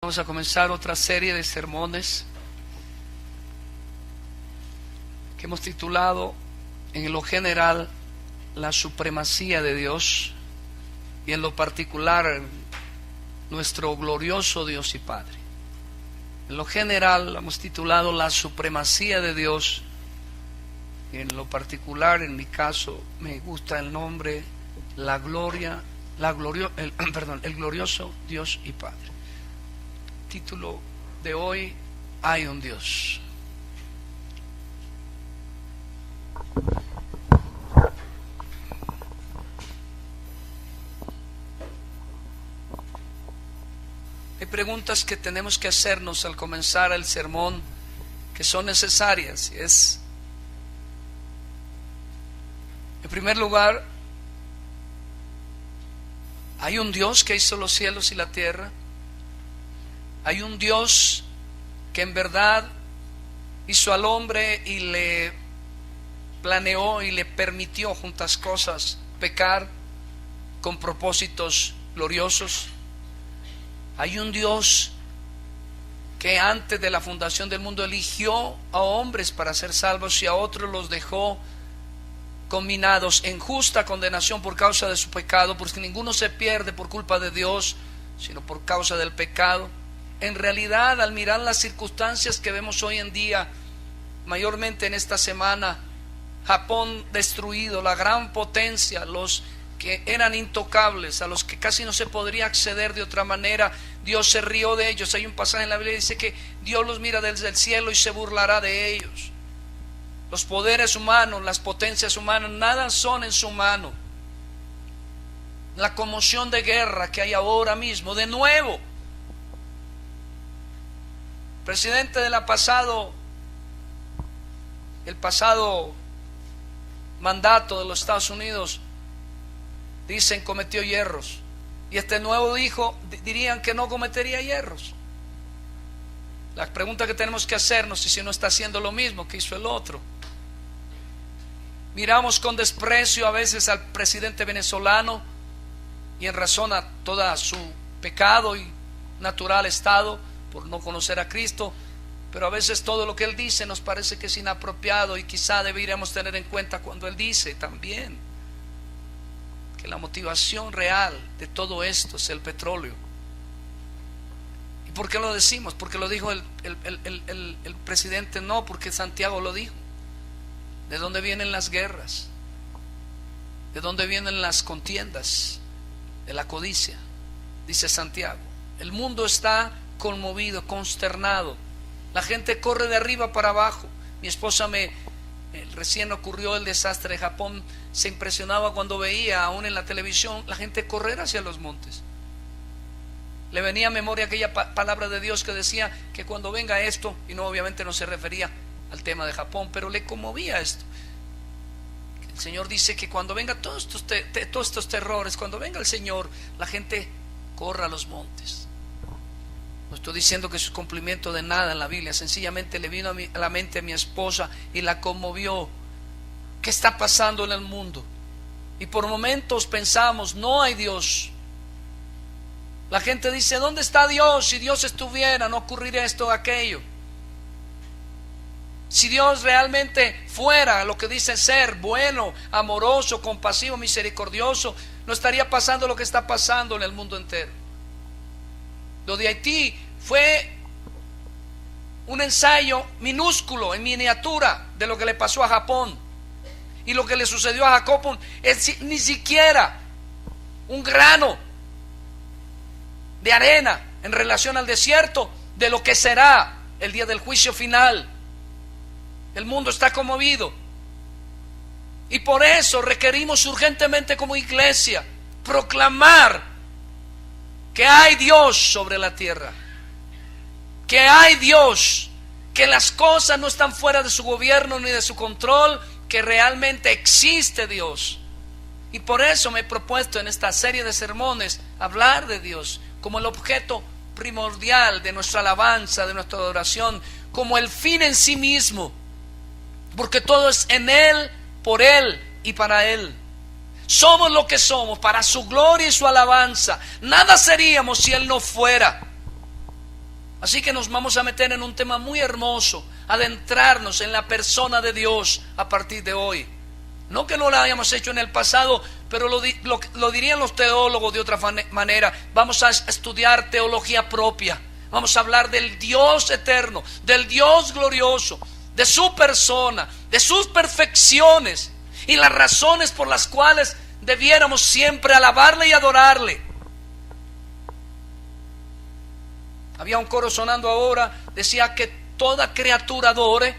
Vamos a comenzar otra serie de sermones que hemos titulado en lo general la supremacía de Dios y en lo particular nuestro glorioso Dios y Padre. En lo general hemos titulado la supremacía de Dios y en lo particular, en mi caso, me gusta el nombre el glorioso Dios y Padre. Título de hoy: hay un Dios. Hay preguntas que tenemos que hacernos al comenzar el sermón que son necesarias. Y es, en primer lugar, ¿hay un Dios que hizo los cielos y la tierra? ¿Hay un Dios que en verdad hizo al hombre y le planeó y le permitió juntas cosas pecar con propósitos gloriosos? ¿Hay un Dios que antes de la fundación del mundo eligió a hombres para ser salvos y a otros los dejó conminados en justa condenación por causa de su pecado? Porque ninguno se pierde por culpa de Dios, sino por causa del pecado. En realidad, al mirar las circunstancias que vemos hoy en día, mayormente en esta semana, Japón destruido, la gran potencia, los que eran intocables, a los que casi no se podría acceder de otra manera, Dios se rió de ellos. Hay un pasaje en la Biblia que dice que Dios los mira desde el cielo y se burlará de ellos. Los poderes humanos, las potencias humanas, nada son en su mano. La conmoción de guerra que hay ahora mismo, de nuevo. Presidente el pasado mandato de los Estados Unidos, dicen cometió hierros, y este nuevo dirían que no cometería hierros. La pregunta que tenemos que hacernos es si no está haciendo lo mismo que hizo el otro. Miramos con desprecio a veces al presidente venezolano, y en razón a todo su pecado y natural estado por no conocer a Cristo, pero a veces todo lo que él dice nos parece que es inapropiado, y quizá deberíamos tener en cuenta cuando él dice también que la motivación real de todo esto es el petróleo. ¿Y por qué lo decimos? Porque lo dijo el presidente, no, porque Santiago lo dijo. ¿De dónde vienen las guerras? ¿De dónde vienen las contiendas? De la codicia, dice Santiago. El mundo está conmovido, consternado. La gente corre de arriba para abajo. Mi esposa recién ocurrió el desastre de Japón, se impresionaba cuando veía aún en la televisión la gente correr hacia los montes. Le venía a memoria aquella palabra de Dios que decía que cuando venga esto, y no, obviamente no se refería al tema de Japón, pero le conmovía esto. El Señor dice que cuando venga todos estos terrores, cuando venga el Señor, la gente corra a los montes. No estoy diciendo que es un cumplimiento de nada en la Biblia, sencillamente le vino a la mente a mi esposa y la conmovió. ¿Qué está pasando en el mundo? Y por momentos pensamos, no hay Dios. La gente dice, ¿dónde está Dios? Si Dios estuviera, no ocurriría esto o aquello. Si Dios realmente fuera lo que dice ser, bueno, amoroso, compasivo, misericordioso, no estaría pasando lo que está pasando en el mundo entero. Lo de Haití fue un ensayo minúsculo, en miniatura, de lo que le pasó a Japón. Y lo que le sucedió a Japón es ni siquiera un grano de arena en relación al desierto de lo que será el día del juicio final. El mundo está conmovido. Y por eso requerimos urgentemente como iglesia proclamar que hay Dios sobre la tierra, que hay Dios, que las cosas no están fuera de su gobierno ni de su control, que realmente existe Dios. Y por eso me he propuesto en esta serie de sermones hablar de Dios como el objeto primordial de nuestra alabanza, de nuestra adoración, como el fin en sí mismo, porque todo es en Él, por Él y para Él. Somos lo que somos para su gloria y su alabanza. Nada seríamos si Él no fuera. Así que nos vamos a meter en un tema muy hermoso, adentrarnos en la persona de Dios a partir de hoy. No que no lo hayamos hecho en el pasado, pero lo dirían los teólogos de otra manera. Vamos a estudiar teología propia. Vamos a hablar del Dios eterno, del Dios glorioso, de su persona, de sus perfecciones y las razones por las cuales debiéramos siempre alabarle y adorarle. Había un coro sonando ahora, decía que toda criatura adore,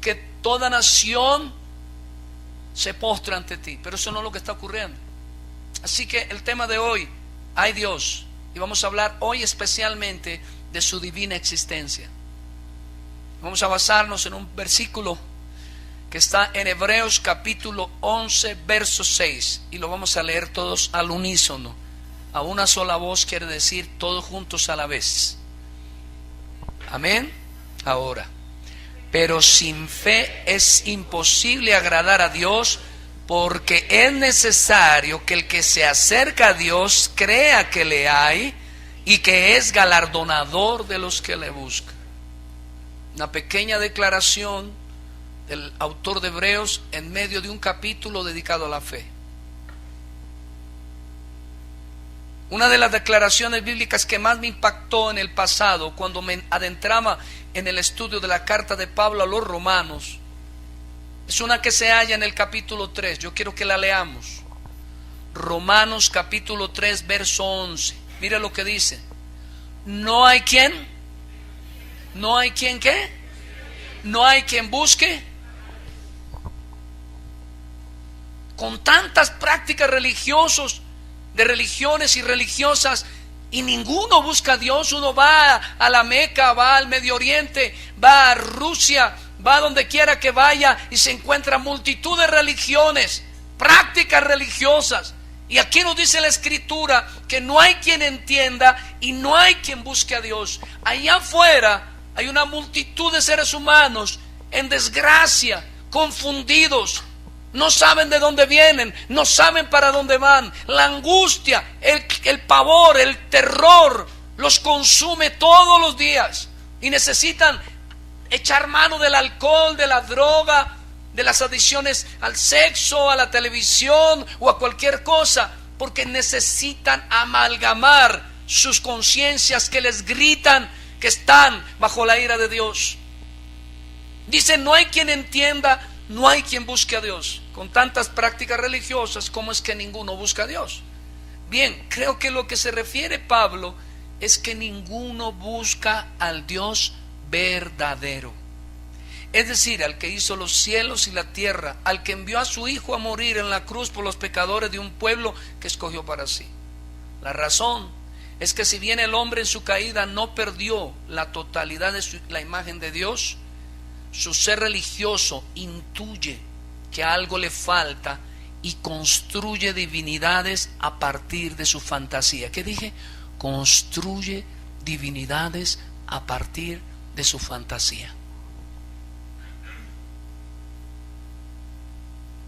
que toda nación se postra ante ti, pero eso no es lo que está ocurriendo. Así que el tema de hoy, hay Dios, y vamos a hablar hoy especialmente de su divina existencia. Vamos a basarnos en un versículo que está en Hebreos capítulo 11 verso 6, y lo vamos a leer todos al unísono, a una sola voz, quiere decir todos juntos a la vez. Amén. Ahora, pero sin fe es imposible agradar a Dios, porque es necesario que el que se acerca a Dios crea que le hay y que es galardonador de los que le buscan. Una pequeña declaración del autor de Hebreos en medio de un capítulo dedicado a la fe. Una de las declaraciones bíblicas que más me impactó en el pasado, cuando me adentraba en el estudio de la carta de Pablo a los romanos, es una que se halla en el capítulo 3. Yo quiero que la leamos. Romanos capítulo 3 verso 11. Mire lo que dice. No hay quien. No hay quien ¿qué? No hay quien busque. Con tantas prácticas religiosas, de religiones y religiosas, y ninguno busca a Dios. Uno va a la Meca, va al Medio Oriente, va a Rusia, va donde quiera que vaya y se encuentra multitud de religiones, prácticas religiosas. Y aquí nos dice la Escritura que no hay quien entienda y no hay quien busque a Dios. Allá afuera hay una multitud de seres humanos en desgracia, confundidos. No saben de dónde vienen, no saben para dónde van. La angustia, el pavor, el terror los consume todos los días y necesitan echar mano del alcohol, de la droga, de las adicciones al sexo, a la televisión o a cualquier cosa, porque necesitan amalgamar sus conciencias que les gritan que están bajo la ira de Dios. Dice, no hay quien entienda, no hay quien busque a Dios. Con tantas prácticas religiosas, ¿cómo es que ninguno busca a Dios? Bien, creo que lo que se refiere Pablo es que ninguno busca al Dios verdadero. Es decir, al que hizo los cielos y la tierra, al que envió a su Hijo a morir en la cruz por los pecadores de un pueblo que escogió para sí. La razón es que si bien el hombre en su caída no perdió la totalidad de la imagen de Dios, su ser religioso intuye que algo le falta y construye divinidades a partir de su fantasía. ¿Qué dije? Construye divinidades a partir de su fantasía.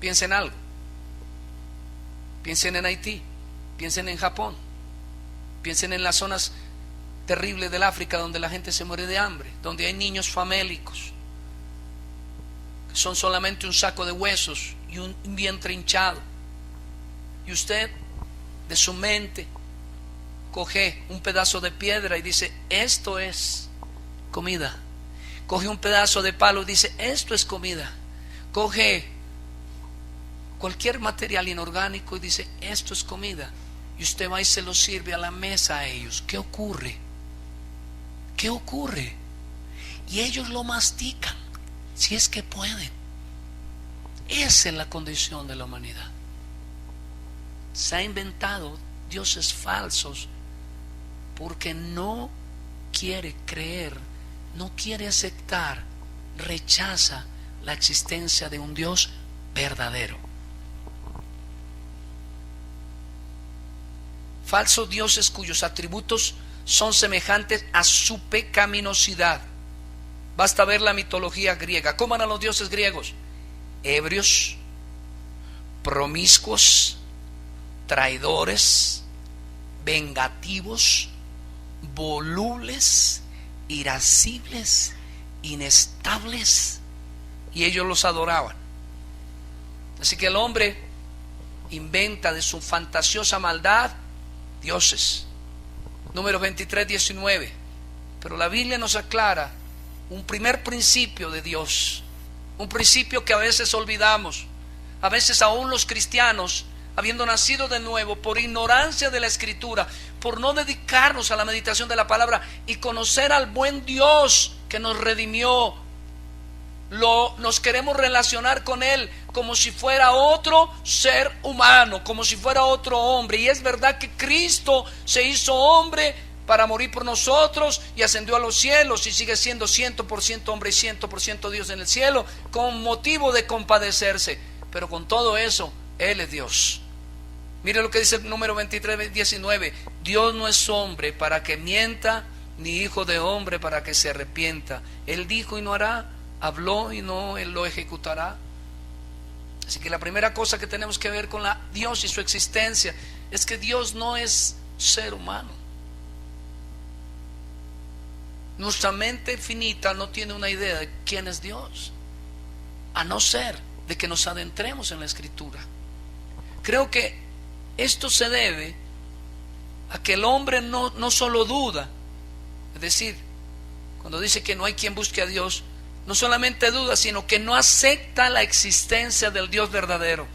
Piensen en algo. Piensen en Haití. Piensen en Japón. Piensen en las zonas terribles del África donde la gente se muere de hambre, donde hay niños famélicos, que son solamente un saco de huesos y un vientre hinchado. Y usted, de su mente, coge un pedazo de piedra y dice, esto es comida. Coge un pedazo de palo y dice, esto es comida. Coge cualquier material inorgánico y dice, esto es comida. Y usted va y se lo sirve a la mesa a ellos. ¿Qué ocurre? ¿Qué ocurre? Y ellos lo mastican, si es que pueden. Esa es la condición de la humanidad. Se ha inventado dioses falsos porque no quiere creer, no quiere aceptar, rechaza la existencia de un Dios verdadero. Falsos dioses cuyos atributos son semejantes a su pecaminosidad. Basta ver la mitología griega. ¿Cómo eran los dioses griegos? Ebrios, promiscuos, traidores, vengativos, volubles, irascibles, inestables, y ellos los adoraban. Así que el hombre inventa de su fantasiosa maldad dioses. Número 23, 19. Pero la Biblia nos aclara un primer principio de Dios, un principio que a veces olvidamos. A veces aún los cristianos, habiendo nacido de nuevo, por ignorancia de la Escritura, por no dedicarnos a la meditación de la palabra y conocer al buen Dios que nos redimió, nos queremos relacionar con Él como si fuera otro ser humano, como si fuera otro hombre. Y es verdad que Cristo se hizo hombre para morir por nosotros y ascendió a los cielos y sigue siendo 100% hombre y 100% Dios en el cielo, con motivo de compadecerse. Pero con todo eso, Él es Dios. Mire lo que dice el número 23, 19. Dios no es hombre para que mienta, ni hijo de hombre para que se arrepienta. Él dijo y no hará, habló y no Él lo ejecutará. Así que la primera cosa que tenemos que ver con Dios y su existencia es que Dios no es ser humano. Nuestra mente finita no tiene una idea de quién es Dios, a no ser de que nos adentremos en la Escritura. Creo que esto se debe a que el hombre no solo duda, es decir, cuando dice que no hay quien busque a Dios, no solamente duda, sino que no acepta la existencia del Dios verdadero.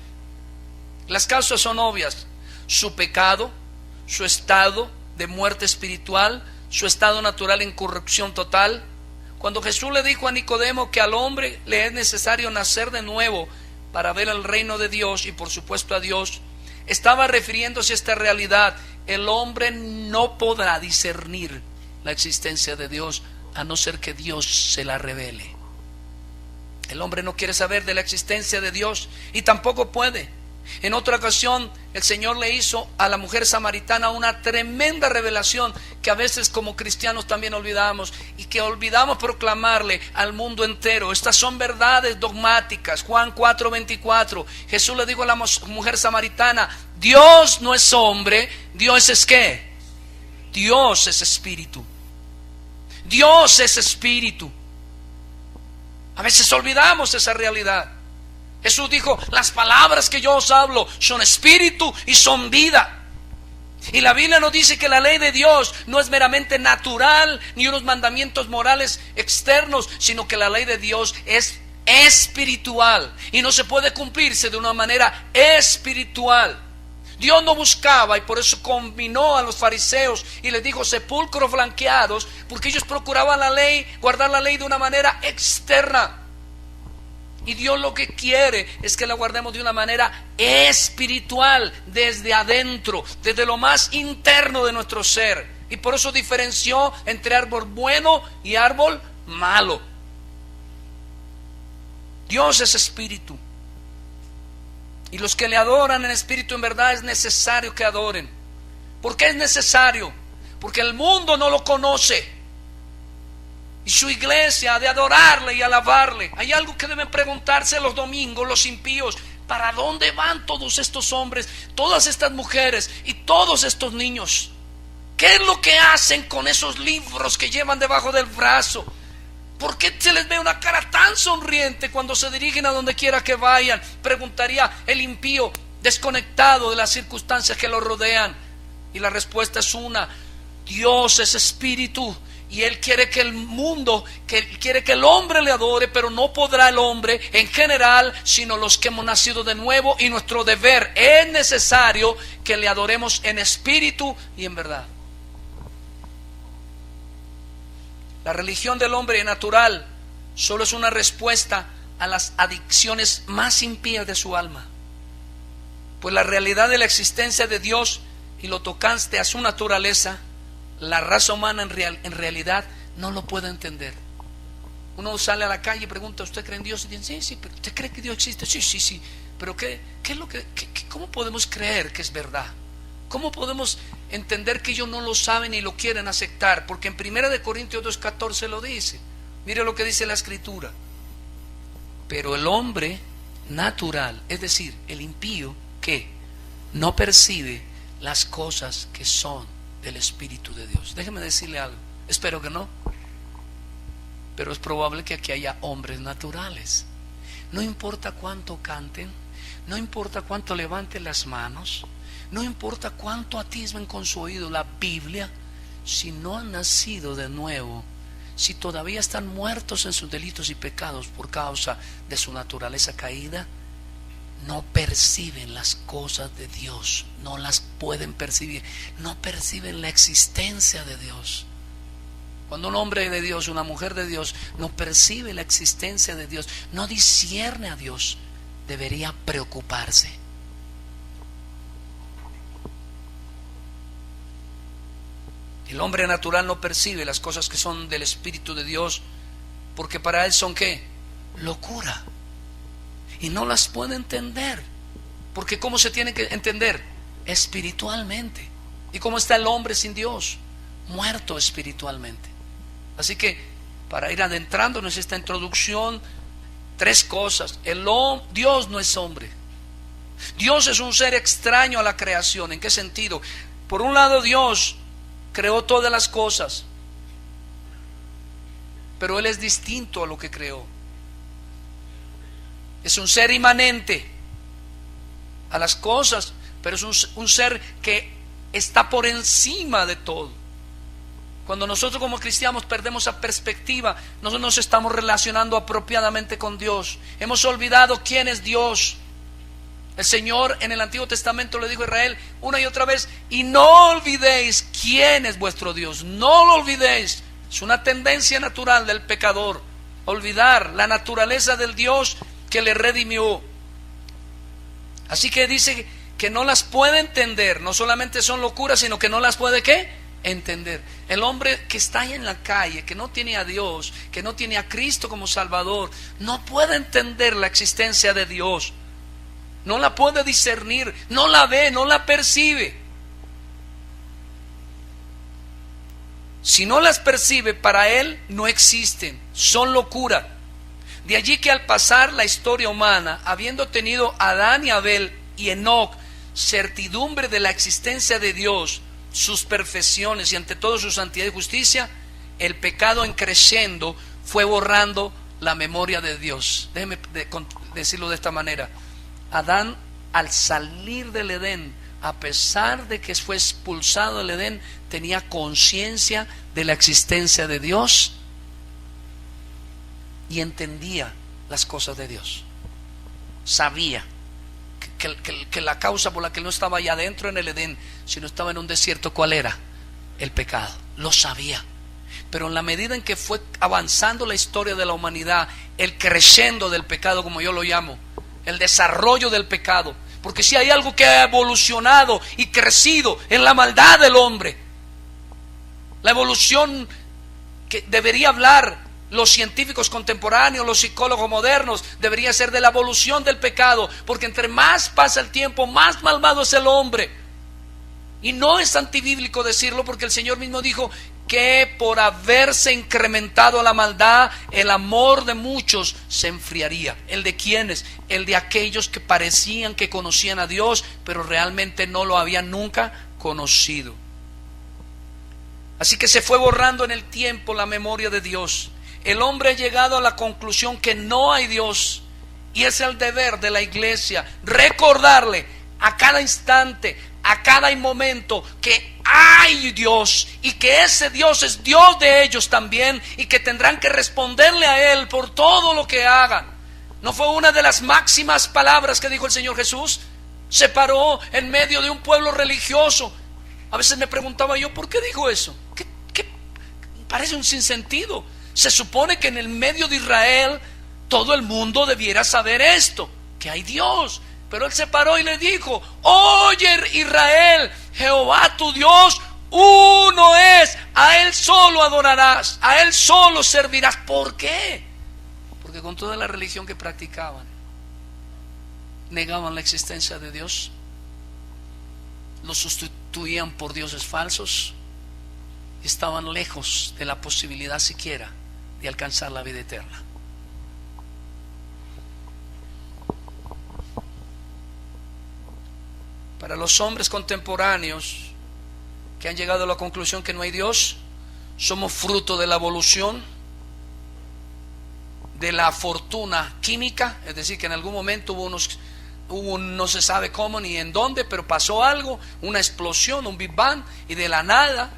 Las causas son obvias: su pecado, su estado de muerte espiritual, su estado natural en corrupción total. Cuando Jesús le dijo a Nicodemo que al hombre le es necesario nacer de nuevo para ver el reino de Dios y por supuesto a Dios, estaba refiriéndose a esta realidad: el hombre no podrá discernir la existencia de Dios a no ser que Dios se la revele. El hombre no quiere saber de la existencia de Dios y tampoco puede. En otra ocasión el Señor le hizo a la mujer samaritana una tremenda revelación que a veces como cristianos también olvidamos y que olvidamos proclamarle al mundo entero. Estas son verdades dogmáticas. Juan 4:24, Jesús le dijo a la mujer samaritana: Dios no es hombre, Dios es ¿qué? Dios es espíritu. Dios es espíritu. A veces olvidamos esa realidad. Jesús dijo: las palabras que yo os hablo son espíritu y son vida. Y la Biblia nos dice que la ley de Dios no es meramente natural ni unos mandamientos morales externos, sino que la ley de Dios es espiritual y no se puede cumplirse de una manera espiritual. Dios no buscaba, y por eso combinó a los fariseos y les dijo sepulcros blanqueados, porque ellos procuraban la ley, guardar la ley de una manera externa. Y Dios lo que quiere es que la guardemos de una manera espiritual, desde adentro, desde lo más interno de nuestro ser. Y por eso diferenció entre árbol bueno y árbol malo. Dios es espíritu. Y los que le adoran en espíritu en verdad es necesario que adoren. ¿Por qué es necesario? Porque el mundo no lo conoce. Y su iglesia ha de adorarle y alabarle. Hay algo que deben preguntarse los domingos los impíos: ¿para dónde van todos estos hombres, todas estas mujeres y todos estos niños? ¿Qué es lo que hacen con esos libros que llevan debajo del brazo? ¿Por qué se les ve una cara tan sonriente cuando se dirigen a donde quiera que vayan? Preguntaría el impío, desconectado de las circunstancias que lo rodean. Y la respuesta es una: Dios es espíritu. Y Él quiere que el mundo, quiere que el hombre le adore, pero no podrá el hombre en general, sino los que hemos nacido de nuevo. Y nuestro deber es necesario que le adoremos en espíritu y en verdad. La religión del hombre natural solo es una respuesta a las adicciones más impías de su alma. Pues la realidad de la existencia de Dios y lo tocante a su naturaleza, la raza humana en realidad no lo puede entender. Uno sale a la calle y pregunta: ¿usted cree en Dios? Y dice: sí, pero ¿usted cree que Dios existe? Sí. Pero ¿qué es lo cómo podemos creer que es verdad? ¿Cómo podemos entender que ellos no lo saben y lo quieren aceptar? Porque en 1 Corintios 2:14 lo dice. Mire lo que dice la Escritura: pero el hombre natural, es decir, el impío, que no percibe las cosas que son del Espíritu de Dios. Déjeme decirle algo, espero que no. pero es probable que aquí haya hombres naturales. No importa cuánto canten, no importa cuánto levanten las manos, no importa cuánto atisben con su oído la Biblia, si no han nacido de nuevo, si todavía están muertos en sus delitos y pecados por causa de su naturaleza caída, no perciben las cosas de Dios, no las pueden percibir, no perciben la existencia de Dios. Cuando un hombre de Dios, una mujer de Dios, no percibe la existencia de Dios, no discierne a Dios, debería preocuparse. El hombre natural no percibe las cosas que son del Espíritu de Dios, porque para él son ¿qué? Locura. Y no las puede entender, porque ¿cómo se tiene que entender? Espiritualmente. ¿Y cómo está el hombre sin Dios? Muerto espiritualmente. Así que para ir adentrándonos en esta introducción, tres cosas. Dios no es hombre. Dios es un ser extraño a la creación. ¿En qué sentido? Por un lado, Dios creó todas las cosas, pero Él es distinto a lo que creó. Es un ser inmanente a las cosas, pero es un ser que está por encima de todo. Cuando nosotros como cristianos perdemos esa perspectiva, nosotros nos estamos relacionando apropiadamente con Dios. Hemos olvidado quién es Dios. El Señor en el Antiguo Testamento le dijo a Israel una y otra vez: y no olvidéis quién es vuestro Dios. No lo olvidéis. Es una tendencia natural del pecador, olvidar la naturaleza del Dios que le redimió. Así que dice que no las puede entender. No solamente son locuras, sino que no las puede ¿qué? Entender. El hombre que está ahí en la calle, que no tiene a Dios, que no tiene a Cristo como Salvador, no puede entender la existencia de Dios. No la puede discernir, no la ve, no la percibe. Si no las percibe, para él no existen, son locura. De allí que al pasar la historia humana, habiendo tenido Adán y Abel y Enoc certidumbre de la existencia de Dios, sus perfecciones y ante todo su santidad y justicia, el pecado en creciendo fue borrando la memoria de Dios. Déjeme decirlo de esta manera. Adán, al salir del Edén, a pesar de que fue expulsado del Edén, tenía conciencia de la existencia de Dios y entendía las cosas de Dios. Sabía que la causa por la que él no estaba allá adentro en el Edén, sino estaba en un desierto, ¿cuál era? El pecado. Lo sabía. Pero en la medida en que fue avanzando la historia de la humanidad, el crescendo del pecado, como yo lo llamo, el desarrollo del pecado, porque si hay algo que ha evolucionado y crecido en la maldad del hombre, la evolución que debería hablar los científicos contemporáneos, los psicólogos modernos, debería ser de la evolución del pecado, porque entre más pasa el tiempo, más malvado es el hombre. Y no es antibíblico decirlo, porque el Señor mismo dijo que por haberse incrementado la maldad, el amor de muchos se enfriaría. ¿El de quiénes? El de aquellos que parecían que conocían a Dios, pero realmente no lo habían nunca conocido. Así que se fue borrando en el tiempo la memoria de Dios. El hombre ha llegado a la conclusión que no hay Dios, y es el deber de la iglesia recordarle a cada instante, a cada momento, que hay Dios y que ese Dios es Dios de ellos también, y que tendrán que responderle a Él por todo lo que hagan. ¿No fue una de las máximas palabras que dijo el Señor Jesús? Se paró en medio de un pueblo religioso. A veces me preguntaba yo, ¿por qué dijo eso? ¿Qué? Parece un sinsentido. Se supone que en el medio de Israel todo el mundo debiera saber esto, que hay Dios. Pero Él se paró y le dijo: oye Israel, Jehová tu Dios uno es, a Él solo adorarás, a Él solo servirás. ¿Por qué? Porque con toda la religión que practicaban, negaban la existencia de Dios, lo sustituían por dioses falsos, y estaban lejos de la posibilidad siquiera de alcanzar la vida eterna. Para los hombres contemporáneos que han llegado a la conclusión que no hay Dios, somos fruto de la evolución, de la fortuna química, es decir, que en algún momento no se sabe cómo ni en dónde, pero pasó algo, una explosión, un Big Bang, y de la nada,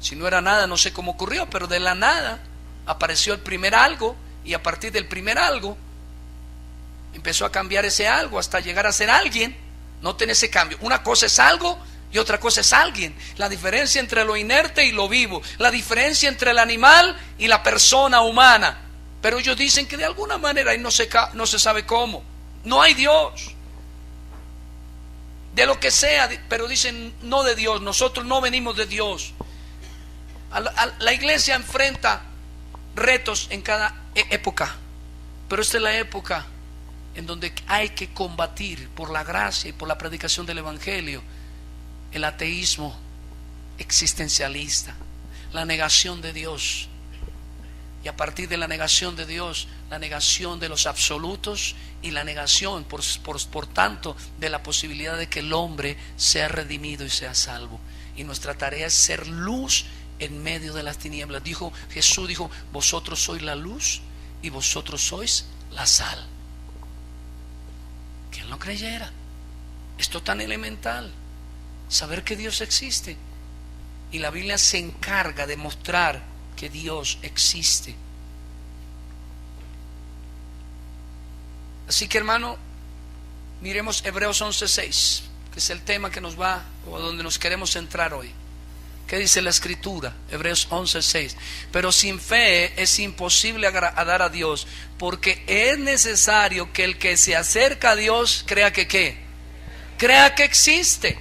si no era nada, no sé cómo ocurrió, pero de la nada apareció el primer algo, y a partir del primer algo empezó a cambiar ese algo hasta llegar a ser alguien. Noten ese cambio. Una cosa es algo y otra cosa es alguien. La diferencia entre lo inerte y lo vivo, la diferencia entre el animal y la persona humana. Pero ellos dicen que de alguna manera y no se sabe cómo. No hay Dios. De lo que sea, pero dicen no de Dios. Nosotros no venimos de Dios. La iglesia enfrenta retos en cada época, pero esta es la época en donde hay que combatir por la gracia y por la predicación del evangelio el ateísmo existencialista, la negación de Dios, y a partir de la negación de Dios, la negación de los absolutos y la negación por tanto de la posibilidad de que el hombre sea redimido y sea salvo. Y nuestra tarea es ser luz en medio de las tinieblas. Jesús dijo, vosotros sois la luz y vosotros sois la sal. ¿Quién lo creyera? Esto tan elemental, saber que Dios existe, y la Biblia se encarga de mostrar que Dios existe. Así que, hermano, miremos Hebreos 11:6, que es el tema que nos va, o donde nos queremos centrar hoy. ¿Qué dice la Escritura? Hebreos 11:6. Pero sin fe es imposible agradar a Dios, porque es necesario que el que se acerca a Dios crea que ¿qué? Crea que existe,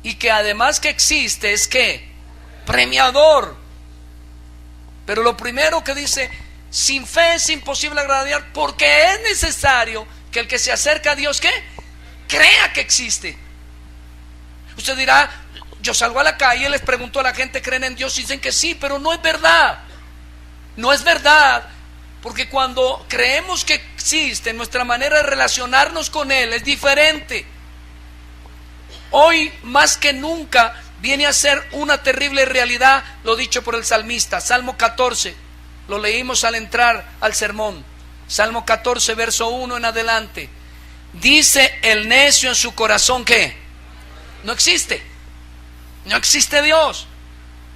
y que además que existe es ¿qué? Premiador. Pero lo primero que dice, sin fe es imposible agradar a Dios, porque es necesario que el que se acerca a Dios ¿qué? Crea que existe. Usted dirá, yo salgo a la calle y les pregunto a la gente, ¿creen en Dios? Y dicen que sí, pero no es verdad. No es verdad, porque cuando creemos que existe, nuestra manera de relacionarnos con Él es diferente. Hoy más que nunca viene a ser una terrible realidad lo dicho por el salmista. Salmo 14, lo leímos al entrar al sermón. Salmo 14, verso 1 en adelante. Dice el necio en su corazón que no existe. No existe Dios.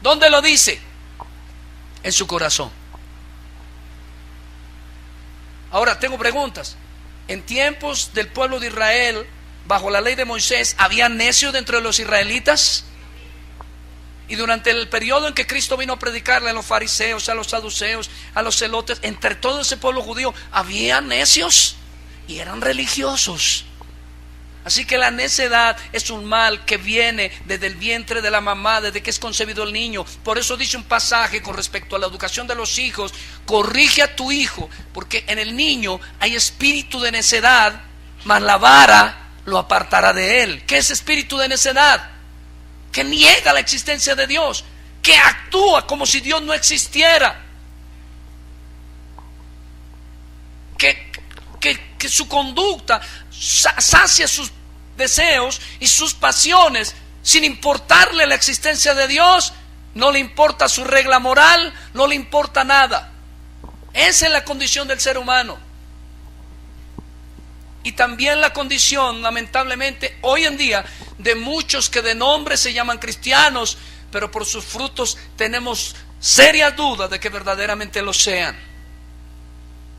¿Dónde lo dice? En su corazón. Ahora tengo preguntas. En tiempos del pueblo de Israel, bajo la ley de Moisés, ¿había necios dentro de los israelitas? Y durante el periodo en que Cristo vino a predicarle a los fariseos, a los saduceos, a los celotes, entre todo ese pueblo judío, ¿había necios? Y eran religiosos. Así que la necedad es un mal que viene desde el vientre de la mamá, desde que es concebido el niño. Por eso dice un pasaje con respecto a la educación de los hijos: corrige a tu hijo, porque en el niño hay espíritu de necedad, mas la vara lo apartará de él. ¿Qué es espíritu de necedad? Que niega la existencia de Dios, que actúa como si Dios no existiera, que su conducta sacia sus deseos y sus pasiones sin importarle la existencia de Dios. No le importa su regla moral, no le importa nada. Esa es la condición del ser humano. Y también la condición, lamentablemente, hoy en día, de muchos que de nombre se llaman cristianos, pero por sus frutos tenemos serias dudas de que verdaderamente lo sean.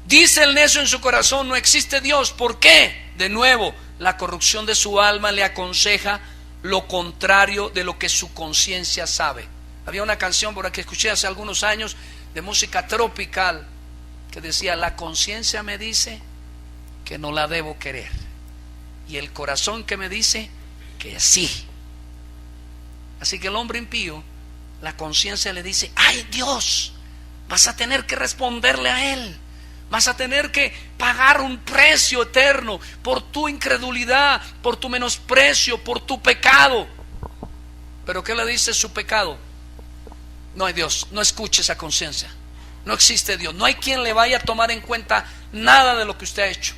Dice el necio en su corazón, no existe Dios. ¿Por qué? De nuevo, la corrupción de su alma le aconseja lo contrario de lo que su conciencia sabe. Había una canción por aquí que escuché hace algunos años de música tropical que decía: la conciencia me dice que no la debo querer, y el corazón que me dice que sí. Así que el hombre impío, la conciencia le dice: ay Dios, vas a tener que responderle a Él, vas a tener que pagar un precio eterno por tu incredulidad, por tu menosprecio, por tu pecado. Pero ¿qué le dice su pecado? No hay Dios, no escuche esa conciencia, no existe Dios, no hay quien le vaya a tomar en cuenta nada de lo que usted ha hecho.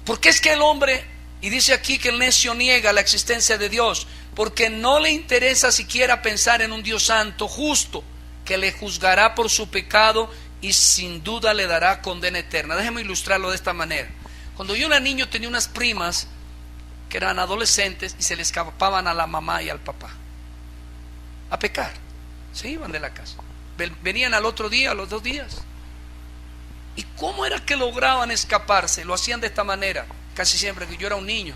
Porque es que el hombre, y dice aquí que el necio niega la existencia de Dios, porque no le interesa siquiera pensar en un Dios santo, justo, que le juzgará por su pecado y sin duda le dará condena eterna. Déjeme ilustrarlo de esta manera. Cuando yo era niño tenía unas primas que eran adolescentes y se le escapaban a la mamá y al papá a pecar. Se iban de la casa, venían al otro día, a los 2 días. ¿Y cómo era que lograban escaparse? Lo hacían de esta manera, casi siempre que yo era un niño.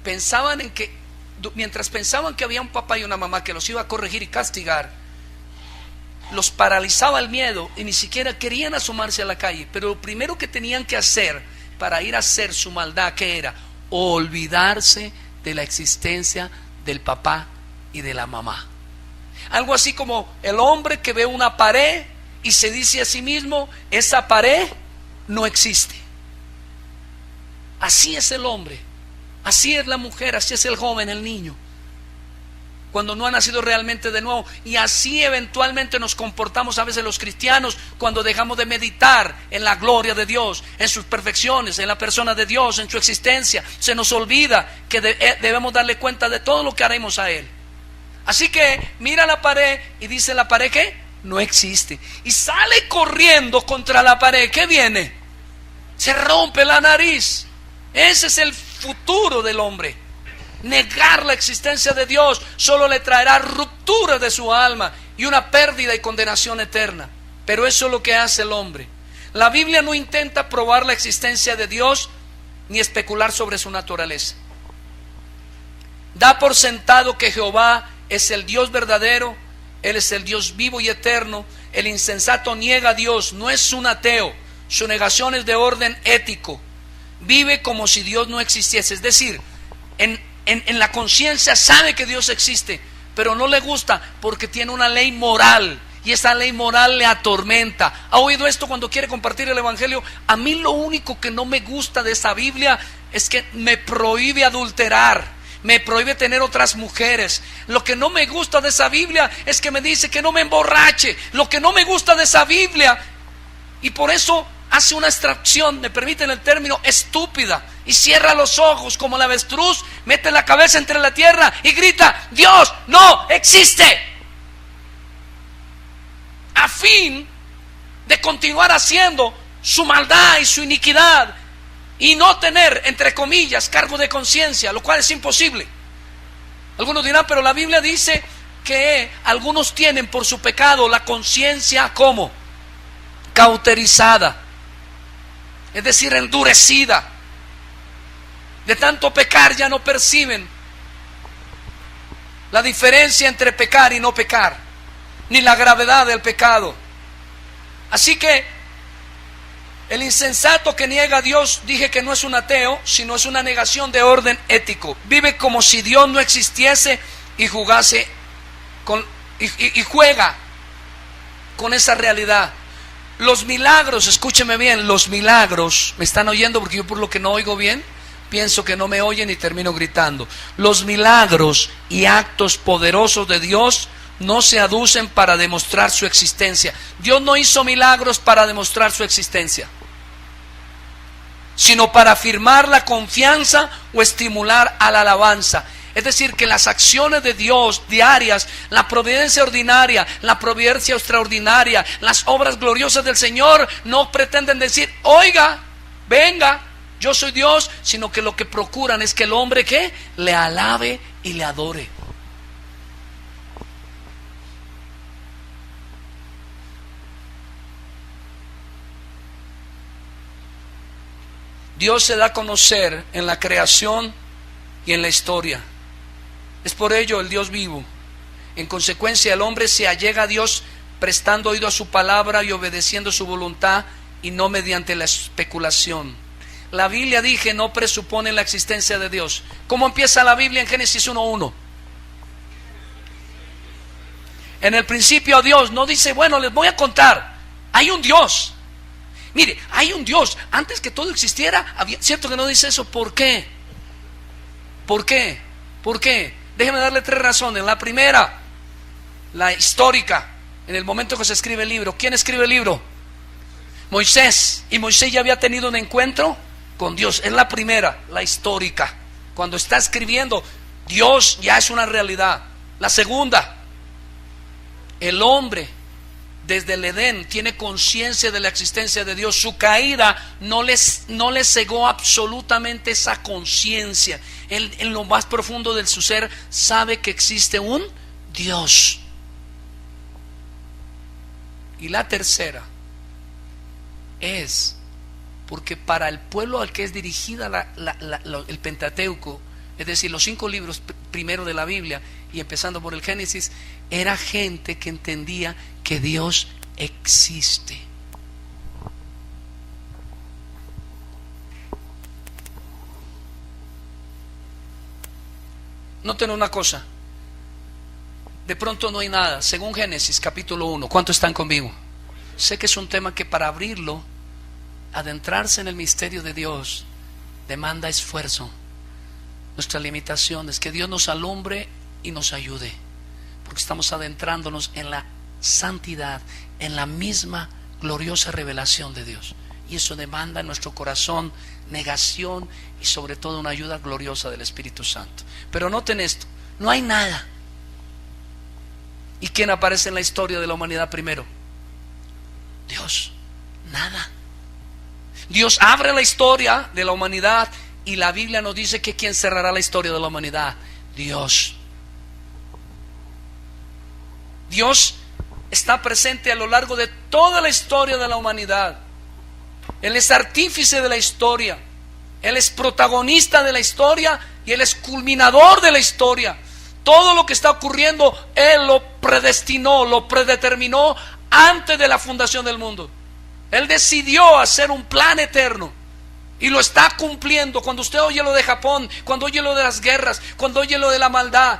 Pensaban en que, mientras pensaban que había un papá y una mamá que los iba a corregir y castigar, los paralizaba el miedo y ni siquiera querían asomarse a la calle. Pero lo primero que tenían que hacer para ir a hacer su maldad, ¿qué era? Olvidarse de la existencia del papá y de la mamá. Algo así como el hombre que ve una pared y se dice a sí mismo: esa pared no existe. Así es el hombre, así es la mujer, así es el joven, el niño, cuando no ha nacido realmente de nuevo. Y así eventualmente nos comportamos a veces los cristianos cuando dejamos de meditar en la gloria de Dios, en sus perfecciones, en la persona de Dios, en su existencia. Se nos olvida que debemos darle cuenta de todo lo que haremos a Él. Así que mira la pared y dice la pared que no existe, y sale corriendo contra la pared. ¿Qué viene? Se rompe la nariz. Ese es el futuro del hombre. Negar la existencia de Dios solo le traerá ruptura de su alma y una pérdida y condenación eterna. Pero eso es lo que hace el hombre. La Biblia no intenta probar la existencia de Dios ni especular sobre su naturaleza. Da por sentado que Jehová es el Dios verdadero, Él es el Dios vivo y eterno. El insensato niega a Dios, no es un ateo. Su negación es de orden ético. Vive como si Dios no existiese. Es decir, en la conciencia sabe que Dios existe, pero no le gusta porque tiene una ley moral, y esa ley moral le atormenta. ¿Ha oído esto cuando quiere compartir el evangelio? A mí lo único que no me gusta de esa Biblia es que me prohíbe adulterar, me prohíbe tener otras mujeres. Lo que no me gusta de esa Biblia es que me dice que no me emborrache. Lo que no me gusta de esa Biblia, y por eso hace una extracción, me permiten el término, estúpida, y cierra los ojos como la avestruz, mete la cabeza entre la tierra y grita: Dios no existe, a fin de continuar haciendo su maldad y su iniquidad y no tener, entre comillas, cargo de conciencia, lo cual es imposible. Algunos dirán: pero la Biblia dice que algunos tienen por su pecado la conciencia ¿cómo? Cauterizada, es decir, endurecida. De tanto pecar ya no perciben la diferencia entre pecar y no pecar, ni la gravedad del pecado. Así que el insensato que niega a Dios, dije que no es un ateo, sino es una negación de orden ético. Vive como si Dios no existiese y jugase y juega con esa realidad. Los milagros, escúcheme bien, los milagros, ¿me están oyendo? Porque yo por lo que no oigo bien, pienso que no me oyen y termino gritando. Los milagros y actos poderosos de Dios no se aducen para demostrar su existencia. Dios no hizo milagros para demostrar su existencia, sino para afirmar la confianza o estimular a la alabanza. Es decir, que las acciones de Dios diarias, la providencia ordinaria, la providencia extraordinaria, las obras gloriosas del Señor no pretenden decir: oiga, venga, yo soy Dios, sino que lo que procuran es que el hombre ¿qué? Le alabe y le adore. Dios se da a conocer en la creación y en la historia. Es por ello el Dios vivo. En consecuencia, el hombre se allega a Dios prestando oído a su palabra y obedeciendo su voluntad, y no mediante la especulación. La Biblia, dije, no presupone la existencia de Dios. ¿Cómo empieza la Biblia en Génesis 1:1? En el principio Dios. No dice: bueno, les voy a contar, hay un Dios. Mire, hay un Dios. Antes que todo existiera, ¿cierto que no dice eso? ¿Por qué? ¿Por qué? ¿Por qué? Déjeme darle 3 razones. La primera, la histórica. En el momento que se escribe el libro, ¿quién escribe el libro? Moisés. Y Moisés ya había tenido un encuentro con Dios. Es la primera, la histórica. Cuando está escribiendo, Dios ya es una realidad. La segunda, el hombre desde el Edén tiene conciencia de la existencia de Dios. Su caída no le cegó absolutamente esa conciencia. Él, en lo más profundo de su ser, sabe que existe un Dios. Y la tercera es porque para el pueblo al que es dirigida el Pentateuco, es decir, los 5 libros primero de la Biblia, y empezando por el Génesis, era gente que entendía que Dios existe. Noten una cosa, de pronto no hay nada, según Génesis capítulo 1, ¿cuántos están conmigo? Sé que es un tema que para abrirlo, adentrarse en el misterio de Dios, demanda esfuerzo. Nuestra limitación es que Dios nos alumbre y nos ayude, porque estamos adentrándonos en la santidad, en la misma gloriosa revelación de Dios, y eso demanda en nuestro corazón negación y sobre todo una ayuda gloriosa del Espíritu Santo. Pero noten esto, no hay nada. ¿Y quién aparece en la historia de la humanidad primero? Dios. Nada. Dios abre la historia de la humanidad y la Biblia nos dice que ¿quién cerrará la historia de la humanidad? Dios. Dios está presente a lo largo de toda la historia de la humanidad. Él es artífice de la historia, Él es protagonista de la historia y Él es culminador de la historia. Todo lo que está ocurriendo Él lo predestinó, lo predeterminó antes de la fundación del mundo. Él decidió hacer un plan eterno y lo está cumpliendo. Cuando usted oye lo de Japón, cuando oye lo de las guerras, cuando oye lo de la maldad,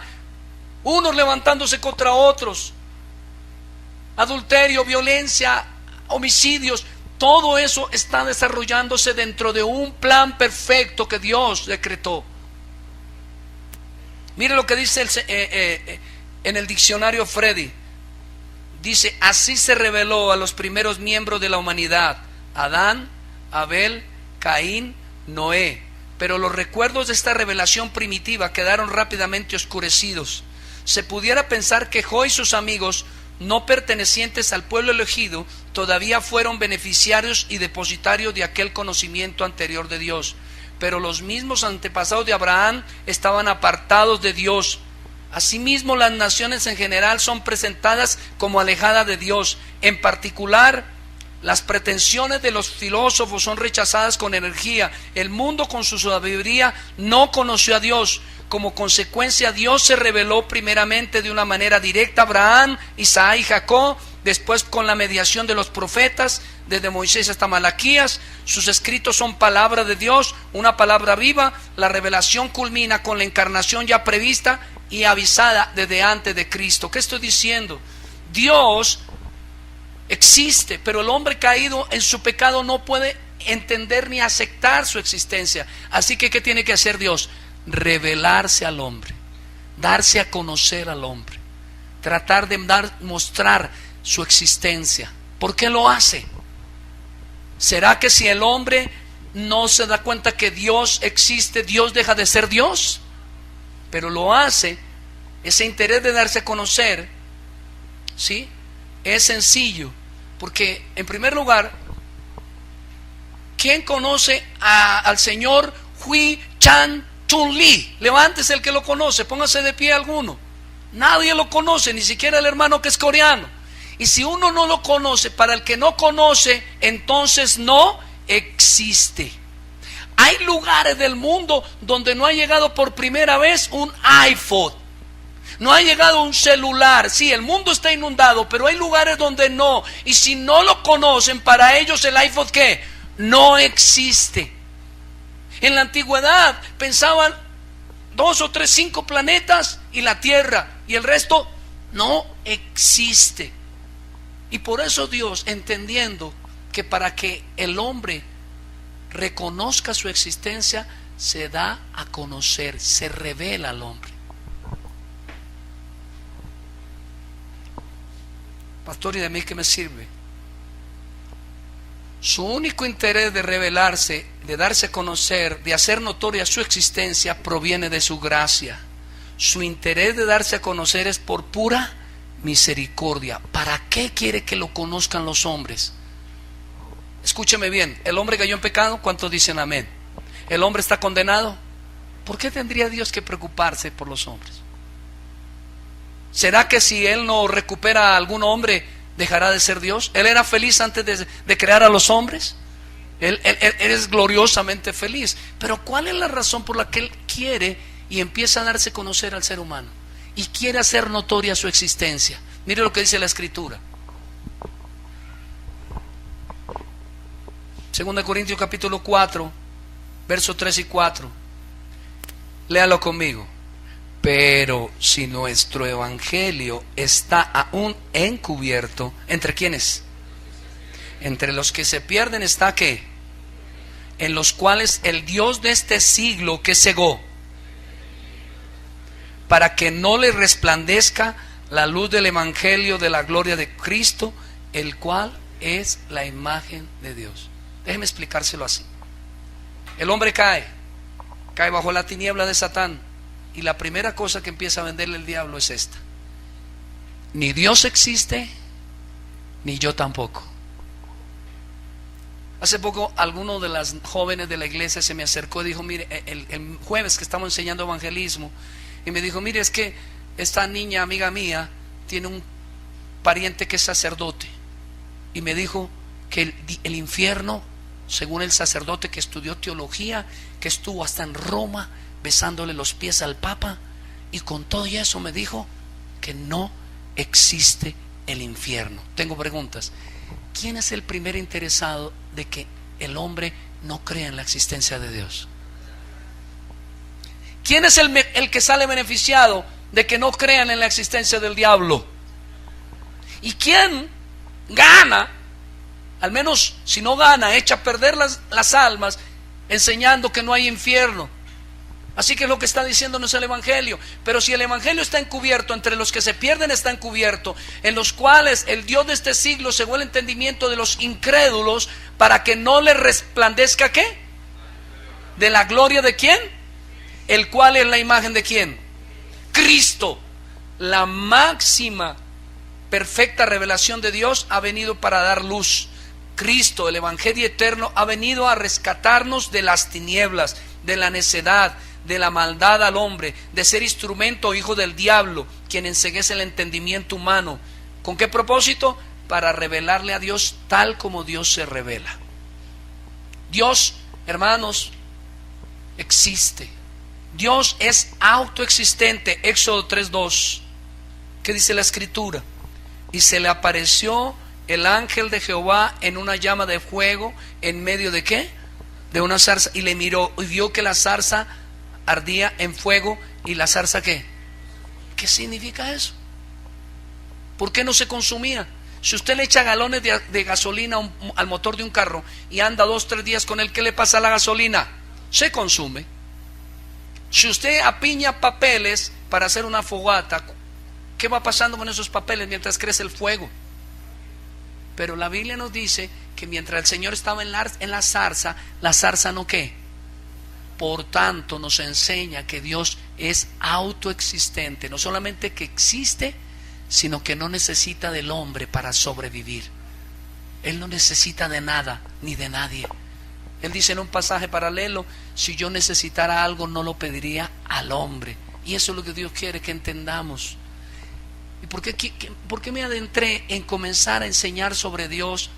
unos levantándose contra otros, adulterio, violencia, homicidios, todo eso está desarrollándose dentro de un plan perfecto que Dios decretó. Mire lo que dice en el diccionario Freddy. Dice: así se reveló a los primeros miembros de la humanidad: Adán, Abel, Caín, Noé. Pero los recuerdos de esta revelación primitiva quedaron rápidamente oscurecidos. Se pudiera pensar que Job y sus amigos, no pertenecientes al pueblo elegido, todavía fueron beneficiarios y depositarios de aquel conocimiento anterior de Dios. Pero los mismos antepasados de Abraham estaban apartados de Dios. Asimismo, las naciones en general son presentadas como alejadas de Dios. En particular, las pretensiones de los filósofos son rechazadas con energía. El mundo, con su sabiduría, no conoció a Dios. Como consecuencia, Dios se reveló primeramente de una manera directa a Abraham, Isaac y Jacob, después con la mediación de los profetas, desde Moisés hasta Malaquías. Sus escritos son palabra de Dios, una palabra viva. La revelación culmina con la encarnación ya prevista y avisada desde antes de Cristo. ¿Qué estoy diciendo? Dios existe, pero el hombre caído en su pecado no puede entender ni aceptar su existencia. Así que ¿qué tiene que hacer Dios? Revelarse al hombre, darse a conocer al hombre, tratar de mostrar su existencia. ¿Por qué lo hace? ¿Será que si el hombre no se da cuenta que Dios existe, Dios deja de ser Dios? Pero lo hace, ese interés de darse a conocer, ¿sí? Es sencillo, porque en primer lugar, ¿quién conoce al señor Hui Chan Chun Li? Levántese el que lo conoce, póngase de pie alguno. Nadie lo conoce, ni siquiera el hermano que es coreano. Y si uno no lo conoce, para el que no conoce, entonces no existe. Hay lugares del mundo donde no ha llegado por primera vez un iPhone, no ha llegado un celular. Sí, el mundo está inundado, pero hay lugares donde no. Y si no lo conocen, para ellos el iPhone, ¿qué? No existe. En la antigüedad pensaban 2 o 3, 5 planetas y la Tierra, y el resto no existe. Y por eso Dios, entendiendo que para que el hombre reconozca su existencia, se da a conocer, se revela al hombre. Pastor, ¿y de mí qué me sirve? Su único interés de revelarse, de darse a conocer, de hacer notoria su existencia, proviene de su gracia. Su interés de darse a conocer es por pura misericordia. ¿Para qué quiere que lo conozcan los hombres? Escúcheme bien, el hombre cayó en pecado, ¿cuántos dicen amén? El hombre está condenado. ¿Por qué tendría Dios que preocuparse por los hombres? ¿Será que si Él no recupera a algún hombre, dejará de ser Dios? ¿Él era feliz antes de crear a los hombres? Él es gloriosamente feliz. Pero ¿cuál es la razón por la que Él quiere y empieza a darse a conocer al ser humano? Y quiere hacer notoria su existencia. Mire lo que dice la Escritura. 2 Corintios capítulo 4, versos 3 y 4. Léalo conmigo. Pero si nuestro evangelio está aún encubierto, ¿entre quiénes? Entre los que se pierden está ¿qué? En los cuales el Dios de este siglo que cegó, para que no le resplandezca la luz del evangelio de la gloria de Cristo, el cual es la imagen de Dios. Déjeme explicárselo así. El hombre cae bajo la tiniebla de Satán, y la primera cosa que empieza a venderle el diablo es esta: ni Dios existe, ni yo tampoco. Hace poco alguno de las jóvenes de la iglesia se me acercó y dijo: mire, el jueves que estamos enseñando evangelismo, y me dijo: mire, es que esta niña amiga mía tiene un pariente que es sacerdote, y me dijo que el infierno, según el sacerdote que estudió teología, que estuvo hasta en Roma besándole los pies al Papa, y con todo eso me dijo que no existe el infierno. Tengo preguntas. ¿Quién es el primer interesado de que el hombre no crea en la existencia de Dios? ¿Quién es el que sale beneficiado de que no crean en la existencia del diablo? ¿Y quién gana? Al menos si no gana, echa a perder las almas enseñando que no hay infierno. Así que lo que está diciéndonos el evangelio. Pero si el evangelio está encubierto, entre los que se pierden está encubierto, en los cuales el Dios de este siglo cegó el entendimiento de los incrédulos, para que no les resplandezca ¿qué? De la gloria de ¿quién? El cual es la imagen de ¿quién? Cristo. La máxima perfecta revelación de Dios ha venido para dar luz. Cristo, el evangelio eterno, ha venido a rescatarnos de las tinieblas, de la necedad, de la maldad al hombre, de ser instrumento o hijo del diablo, quien enceguece el entendimiento humano. ¿Con qué propósito? Para revelarle a Dios tal como Dios se revela. Dios, hermanos, existe. Dios es autoexistente. Éxodo 3:2. ¿Qué dice la Escritura? Y se le apareció el ángel de Jehová en una llama de fuego en medio de ¿qué? De una zarza, y le miró y vio que la zarza ardía en fuego. ¿Y la zarza qué? ¿Qué significa eso? ¿Por qué no se consumía? Si usted le echa galones de gasolina al motor de un carro y anda 2-3 días con él, ¿qué le pasa a la gasolina? Se consume. Si usted apiña papeles para hacer una fogata, ¿qué va pasando con esos papeles mientras crece el fuego? Pero la Biblia nos dice que mientras el Señor estaba en la zarza no ¿qué? Por tanto nos enseña que Dios es autoexistente, no solamente que existe, sino que no necesita del hombre para sobrevivir. Él no necesita de nada ni de nadie. Él dice en un pasaje paralelo: si yo necesitara algo, no lo pediría al hombre. Y eso es lo que Dios quiere que entendamos. ¿Y por qué me adentré en comenzar a enseñar sobre Dios?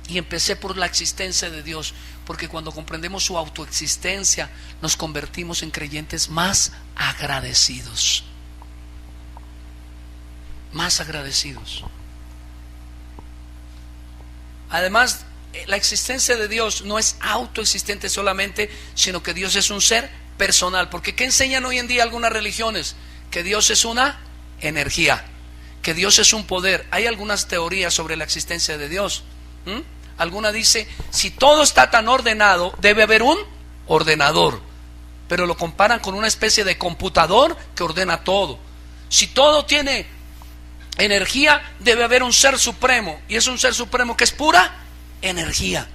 Y empecé por la existencia de Dios, porque cuando comprendemos su autoexistencia, nos convertimos en creyentes más agradecidos. Más agradecidos. Además, la existencia de Dios no es autoexistente solamente, sino que Dios es un ser personal. Porque ¿qué enseñan hoy en día algunas religiones? Que Dios es una energía, que Dios es un poder. Hay algunas teorías sobre la existencia de Dios. Alguna dice: si todo está tan ordenado, debe haber un ordenador. Pero lo comparan con una especie de computador que ordena todo. Si todo tiene energía, debe haber un ser supremo, y es un ser supremo que es pura energía.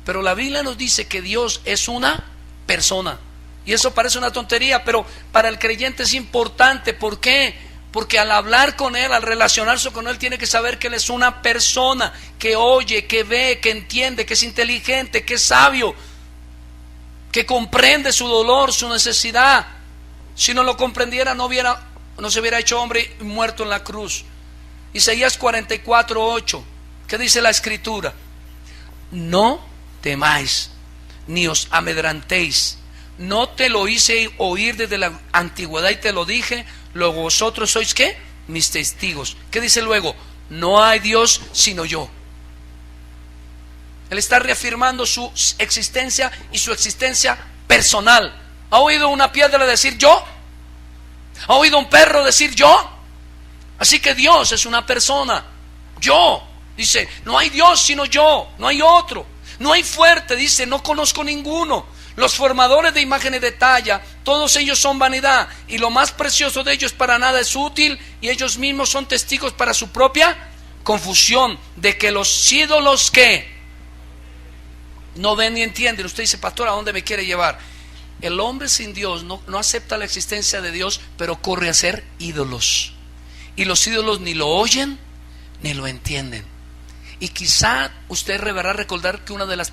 Pero la Biblia nos dice que Dios es una persona, y eso parece una tontería, pero para el creyente es importante. ¿Por qué? Porque al hablar con Él, al relacionarse con Él, tiene que saber que Él es una persona que oye, que ve, que entiende, que es inteligente, que es sabio, que comprende su dolor, su necesidad. Si no lo comprendiera, no se hubiera hecho hombre y muerto en la cruz. Isaías 44:8. ¿Qué dice la Escritura? No temáis, ni os amedrantéis. No te lo hice oír desde la antigüedad y te lo dije. Luego vosotros sois ¿qué? Mis testigos. ¿Qué dice luego? No hay Dios sino yo. Él está reafirmando su existencia y su existencia personal. ¿Ha oído una piedra decir yo? ¿Ha oído un perro decir yo? Así que Dios es una persona. Yo. Dice, no hay Dios sino yo. No hay otro. No hay fuerte. Dice, no conozco ninguno. Los formadores de imágenes de talla, todos ellos son vanidad, y lo más precioso de ellos para nada es útil, y ellos mismos son testigos para su propia confusión, de que los ídolos que no ven ni entienden. Usted dice, pastor, ¿a dónde me quiere llevar? El hombre sin Dios no acepta la existencia de Dios, pero corre a ser ídolos, y los ídolos ni lo oyen ni lo entienden. Y quizá usted deberá recordar que una de las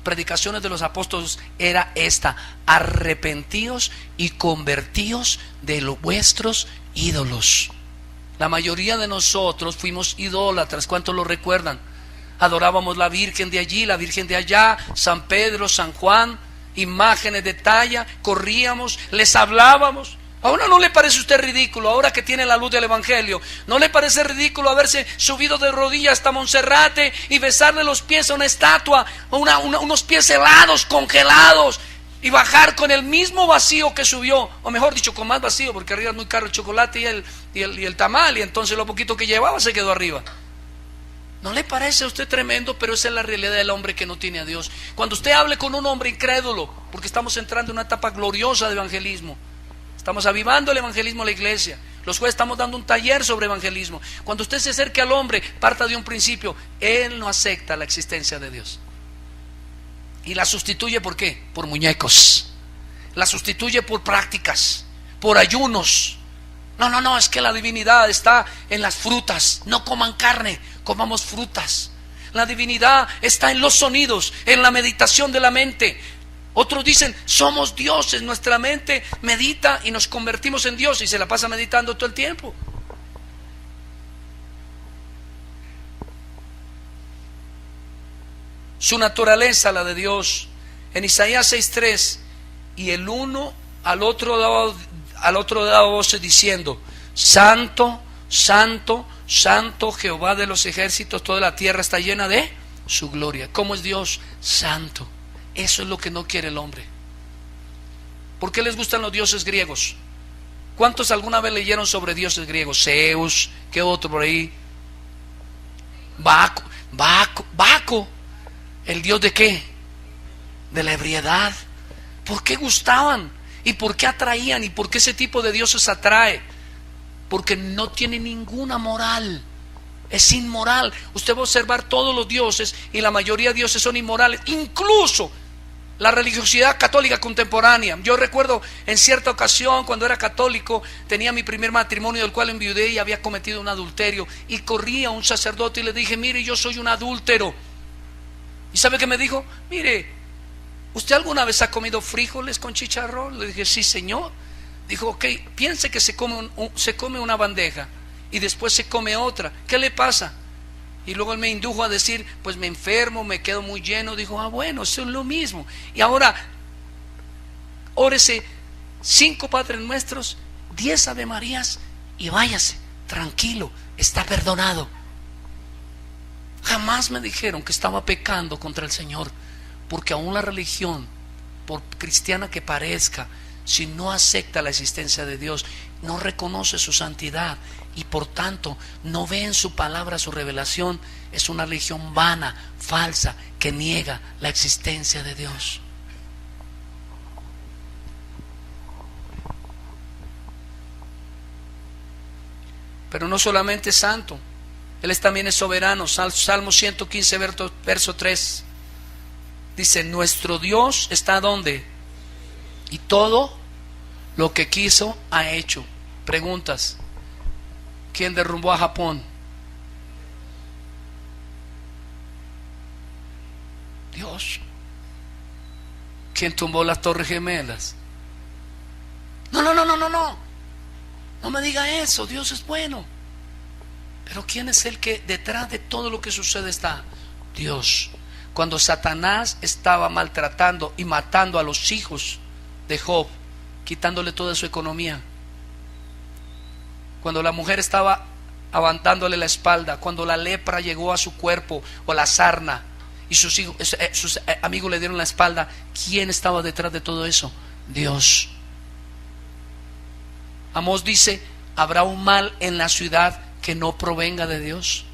predicaciones de los apóstoles era esta: arrepentíos y convertíos de los vuestros ídolos. La mayoría de nosotros fuimos idólatras. ¿Cuántos lo recuerdan? Adorábamos la Virgen de allí, la Virgen de allá, San Pedro, San Juan, imágenes de talla, corríamos, les hablábamos. ¿Ahora no le parece a usted ridículo, ahora que tiene la luz del Evangelio? ¿No le parece ridículo haberse subido de rodillas hasta Monserrate y besarle los pies a una estatua, unos pies helados, congelados, y bajar con el mismo vacío que subió? O mejor dicho, con más vacío, porque arriba es muy caro el chocolate y el tamal, y entonces lo poquito que llevaba se quedó arriba. ¿No le parece a usted tremendo? Pero esa es la realidad del hombre que no tiene a Dios. Cuando usted hable con un hombre incrédulo, porque estamos entrando en una etapa gloriosa de evangelismo, estamos avivando el evangelismo a la iglesia. Los jueves estamos dando un taller sobre evangelismo. Cuando usted se acerque al hombre, parta de un principio: él no acepta la existencia de Dios. Y la sustituye ¿por qué? Por muñecos. La sustituye por prácticas, por ayunos. No, es que la divinidad está en las frutas. No coman carne, comamos frutas. La divinidad está en los sonidos, en la meditación de la mente. Otros dicen, somos dioses, nuestra mente medita y nos convertimos en Dios, y se la pasa meditando todo el tiempo. Su naturaleza, la de Dios. En Isaías 6:3, y el uno al otro daba voces diciendo: Santo, Santo, Santo Jehová de los ejércitos, toda la tierra está llena de su gloria. ¿Cómo es Dios? Santo. Eso es lo que no quiere el hombre. ¿Por qué les gustan los dioses griegos? ¿Cuántos alguna vez leyeron sobre dioses griegos? Zeus, ¿qué otro por ahí? Baco. ¿El dios de qué? De la ebriedad. ¿Por qué gustaban? ¿Y por qué atraían? ¿Y por qué ese tipo de dioses atrae? Porque no tiene ninguna moral. Es inmoral. Usted va a observar todos los dioses, y la mayoría de dioses son inmorales. Incluso la religiosidad católica contemporánea. Yo recuerdo en cierta ocasión, cuando era católico, tenía mi primer matrimonio, del cual enviudé y había cometido un adulterio, y corría un sacerdote y le dije: mire, yo soy un adúltero. ¿Y sabe qué me dijo? Mire, ¿usted alguna vez ha comido frijoles con chicharrón? Le dije: sí, señor. Dijo: ok, piense que se come una bandeja y después se come otra. ¿Qué le pasa? Y luego él me indujo a decir: pues me enfermo, me quedo muy lleno. Dijo: bueno, eso es lo mismo. Y ahora, órese 5 Padres Nuestros, 10 Ave Marías, y váyase, tranquilo, está perdonado. Jamás me dijeron que estaba pecando contra el Señor, porque aún la religión, por cristiana que parezca, si no acepta la existencia de Dios, no reconoce su santidad, y por tanto no ve en su palabra su revelación, es una religión vana, falsa, que niega la existencia de Dios. Pero no solamente es santo, Él también es soberano. Salmo 115, verso 3 dice: nuestro Dios está ¿dónde? Y todo lo que quiso ha hecho. Preguntas: ¿Quién derrumbó a Japón? Dios. ¿Quién tumbó las Torres Gemelas? No. No me diga eso, Dios es bueno. Pero ¿quién es el que detrás de todo lo que sucede está? Dios. Cuando Satanás estaba maltratando y matando a los hijos de Job, quitándole toda su economía, cuando la mujer estaba abandándole la espalda, cuando la lepra llegó a su cuerpo, o la sarna, y sus amigos le dieron la espalda, ¿quién estaba detrás de todo eso? Dios. Amós dice: ¿habrá un mal en la ciudad que no provenga de Dios?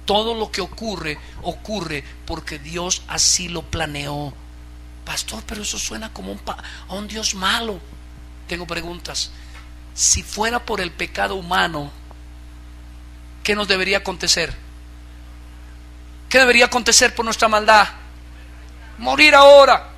Todo lo que ocurre porque Dios así lo planeó. Pastor, pero eso suena como a un Dios malo. Tengo preguntas. Si fuera por el pecado humano, ¿qué nos debería acontecer? ¿Qué debería acontecer por nuestra maldad? Morir ahora.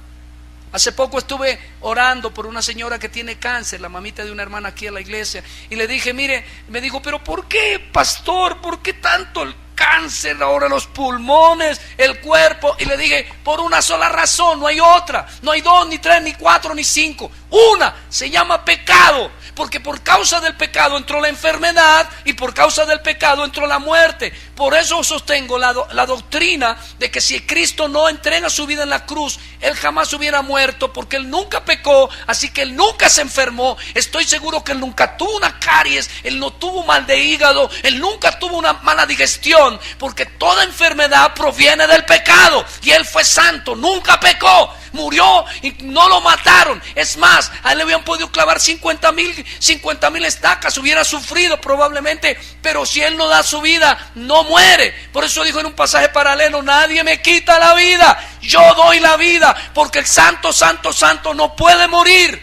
Hace poco estuve orando por una señora que tiene cáncer, la mamita de una hermana aquí en la iglesia, y le dije, mire, me dijo, pero ¿por qué, pastor? ¿Por qué tanto el cáncer ahora, los pulmones, el cuerpo? Y le dije, por una sola razón, no hay otra, no hay 2, ni 3, ni 4, ni 5. Una, se llama pecado. Porque por causa del pecado entró la enfermedad, y por causa del pecado entró la muerte. Por eso sostengo la doctrina de que si Cristo no entrega su vida en la cruz, Él jamás hubiera muerto, porque Él nunca pecó, así que Él nunca se enfermó. Estoy seguro que Él nunca tuvo una caries, Él no tuvo mal de hígado, Él nunca tuvo una mala digestión, porque toda enfermedad proviene del pecado, y Él fue santo, nunca pecó. Murió y no lo mataron. Es más, a él le habían podido clavar 50,000 estacas, hubiera sufrido probablemente, pero si él no da su vida, no muere. Por eso dijo en un pasaje paralelo: nadie me quita la vida, yo doy la vida, porque el santo, santo, santo no puede morir.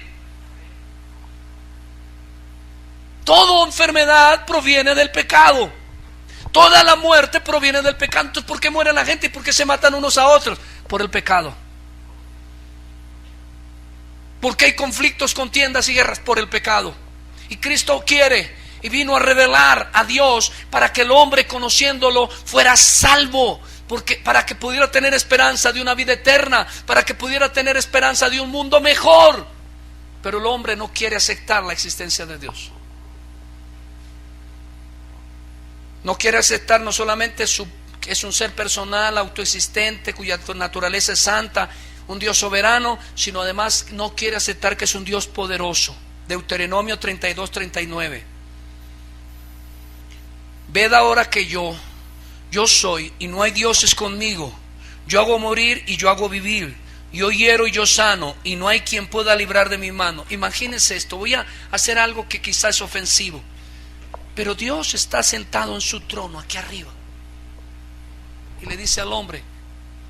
Toda enfermedad proviene del pecado. Toda la muerte proviene del pecado. Entonces, ¿por qué muere la gente y por qué se matan unos a otros? Por el pecado. Porque hay conflictos, contiendas y guerras por el pecado. Y Cristo quiere y vino a revelar a Dios para que el hombre, conociéndolo, fuera salvo, para que pudiera tener esperanza de una vida eterna, para que pudiera tener esperanza de un mundo mejor. Pero el hombre no quiere aceptar la existencia de Dios. No quiere aceptar no solamente que es un ser personal, autoexistente, cuya naturaleza es santa, un Dios soberano, sino además no quiere aceptar que es un Dios poderoso. Deuteronomio 32:39. Ved ahora que yo soy y no hay dioses conmigo. Yo hago morir y yo hago vivir. Yo hiero y yo sano, y no hay quien pueda librar de mi mano. Imagínense esto. Voy a hacer algo que quizás es ofensivo, pero Dios está sentado en su trono aquí arriba y le dice al hombre: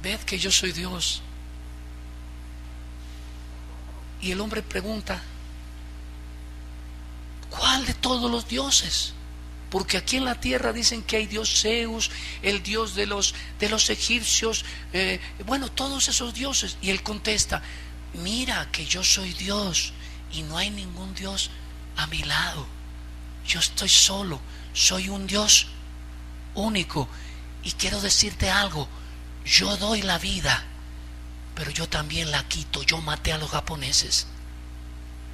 ved que yo soy Dios. Y el hombre pregunta: ¿cuál de todos los dioses? Porque aquí en la tierra dicen que hay Dios Zeus, el Dios de los egipcios, bueno, todos esos dioses. Y él contesta: mira que yo soy Dios y no hay ningún Dios a mi lado. Yo estoy solo, soy un Dios único. Y quiero decirte algo: yo doy la vida, pero yo también la quito. Yo maté a los japoneses.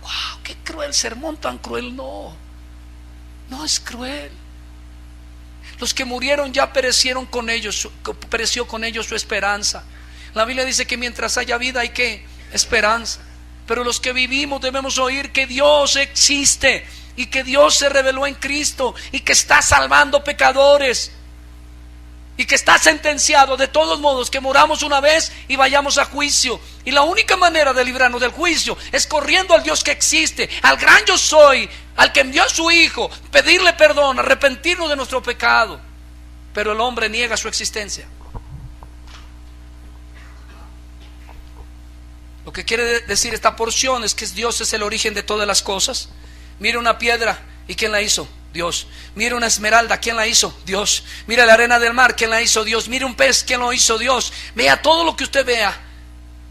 ¡Wow! ¡Qué cruel! Sermón tan cruel. No es cruel. Los que murieron ya perecieron con ellos, pereció con ellos su esperanza. La Biblia dice que mientras haya vida hay que esperanza. Pero los que vivimos debemos oír que Dios existe y que Dios se reveló en Cristo y que está salvando pecadores. Y que está sentenciado de todos modos que moramos una vez y vayamos a juicio. Y la única manera de librarnos del juicio es corriendo al Dios que existe, al gran yo soy, al que envió a su Hijo, pedirle perdón, arrepentirnos de nuestro pecado. Pero el hombre niega su existencia. Lo que quiere decir esta porción es que Dios es el origen de todas las cosas. Mira una piedra, ¿y quién la hizo? Dios. Mira una esmeralda, ¿quién la hizo? Dios. Mira la arena del mar, ¿quién la hizo? Dios. Mira un pez, ¿quién lo hizo? Dios. Vea todo lo que usted vea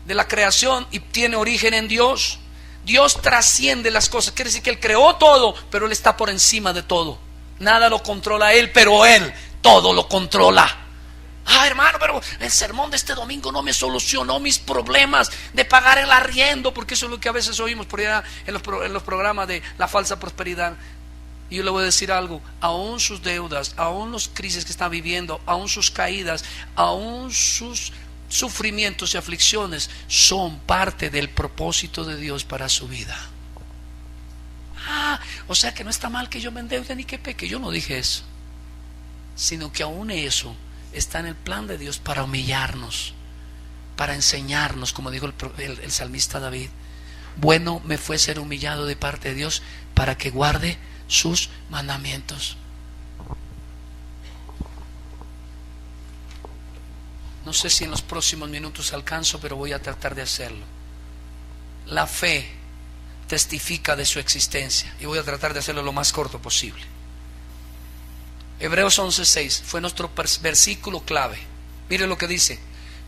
de la creación y tiene origen en Dios. Dios trasciende las cosas. Quiere decir que Él creó todo, pero Él está por encima de todo. Nada lo controla Él, pero Él todo lo controla. Ah, hermano, pero el sermón de este domingo no me solucionó mis problemas de pagar el arriendo, porque eso es lo que a veces oímos por allá en los programas de la falsa prosperidad. Y yo le voy a decir algo: aún sus deudas, aún los crisis que está viviendo, aún sus caídas, aún sus sufrimientos y aflicciones son parte del propósito de Dios para su vida. O sea que no está mal que yo me endeude ni que peque. Yo no dije eso, sino que aún eso está en el plan de Dios para humillarnos, para enseñarnos, como dijo el salmista David: bueno me fue ser humillado de parte de Dios para que guarde sus mandamientos. No sé si en los próximos minutos alcanzo, pero voy a tratar de hacerlo. La fe testifica de su existencia, y voy a tratar de hacerlo lo más corto posible. Hebreos 11:6 fue nuestro versículo clave. Mire lo que dice: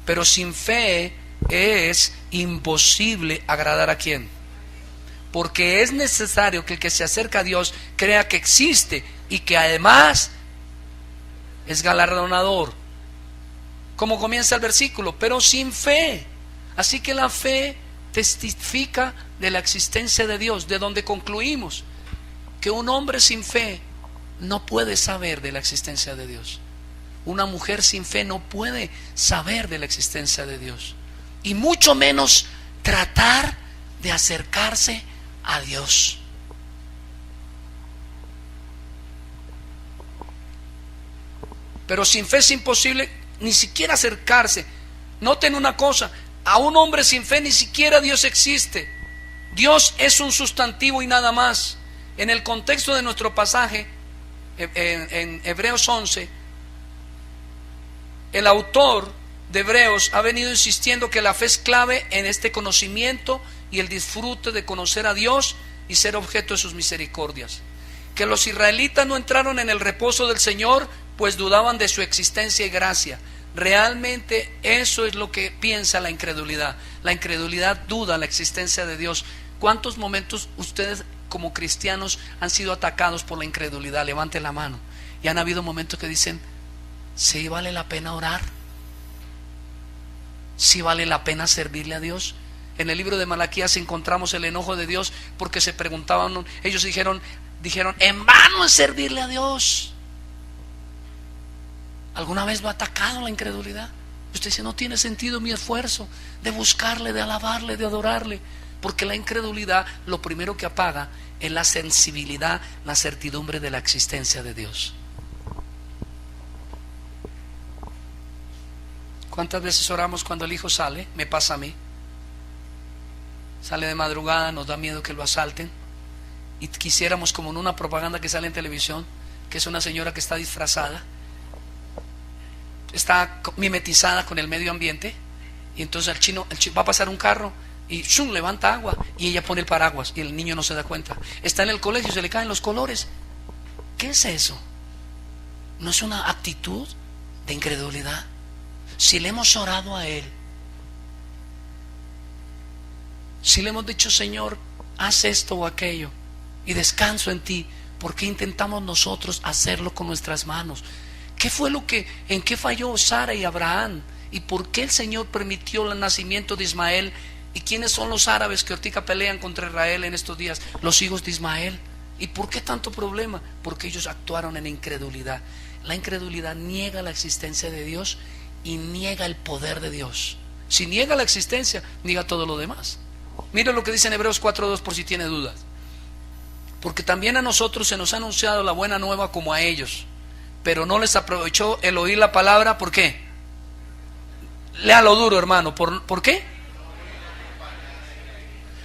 pero sin fe es imposible agradar a ¿quién? Porque es necesario que el que se acerca a Dios crea que existe y que además es galardonador. ¿Cómo comienza el versículo? Pero sin fe. Así que la fe testifica de la existencia de Dios, de donde concluimos que un hombre sin fe no puede saber de la existencia de Dios. Una mujer sin fe no puede saber de la existencia de Dios, y mucho menos tratar de acercarse a Dios. Pero sin fe es imposible ni siquiera acercarse. Noten una cosa: a un hombre sin fe ni siquiera Dios existe. Dios es un sustantivo y nada más. En el contexto de nuestro pasaje en Hebreos 11, el autor de Hebreos ha venido insistiendo que la fe es clave en este conocimiento y el disfrute de conocer a Dios y ser objeto de sus misericordias. Que los israelitas no entraron en el reposo del Señor pues dudaban de su existencia y gracia. Realmente eso es lo que piensa la incredulidad. La incredulidad duda la existencia de Dios. ¿Cuántos momentos ustedes como cristianos han sido atacados por la incredulidad? Levanten la mano. Y han habido momentos que dicen: ¿sí vale la pena orar? ¿Sí vale la pena servirle a Dios? En el libro de Malaquías encontramos el enojo de Dios porque se preguntaban, ellos dijeron, en vano es servirle a Dios. ¿Alguna vez lo ha atacado la incredulidad? Usted dice: no tiene sentido mi esfuerzo de buscarle, de alabarle, de adorarle. Porque la incredulidad lo primero que apaga es la sensibilidad, la certidumbre de la existencia de Dios. ¿Cuántas veces oramos cuando el hijo sale? Me pasa a mí. Sale de madrugada, nos da miedo que lo asalten, y quisiéramos, como en una propaganda que sale en televisión, que es una señora que está disfrazada, está mimetizada con el medio ambiente, y entonces el chino va a pasar un carro y ¡shum!, levanta agua y ella pone el paraguas y el niño no se da cuenta. Está en el colegio, se le caen los colores. ¿Qué es eso? ¿No es una actitud de incredulidad? Si le hemos orado a Él, si le hemos dicho: Señor, haz esto o aquello y descanso en ti, ¿por qué intentamos nosotros hacerlo con nuestras manos? ¿Qué fue en qué falló Sara y Abraham? ¿Y por qué el Señor permitió el nacimiento de Ismael? ¿Y quiénes son los árabes que ahorita pelean contra Israel en estos días? Los hijos de Ismael. ¿Y por qué tanto problema? Porque ellos actuaron en incredulidad. La incredulidad niega la existencia de Dios y niega el poder de Dios. Si niega la existencia, niega todo lo demás. Mira lo que dice en Hebreos 4:2, por si tiene dudas. Porque también a nosotros se nos ha anunciado la buena nueva como a ellos, pero no les aprovechó el oír la palabra. ¿Por qué? Léalo duro, hermano. ¿Por qué?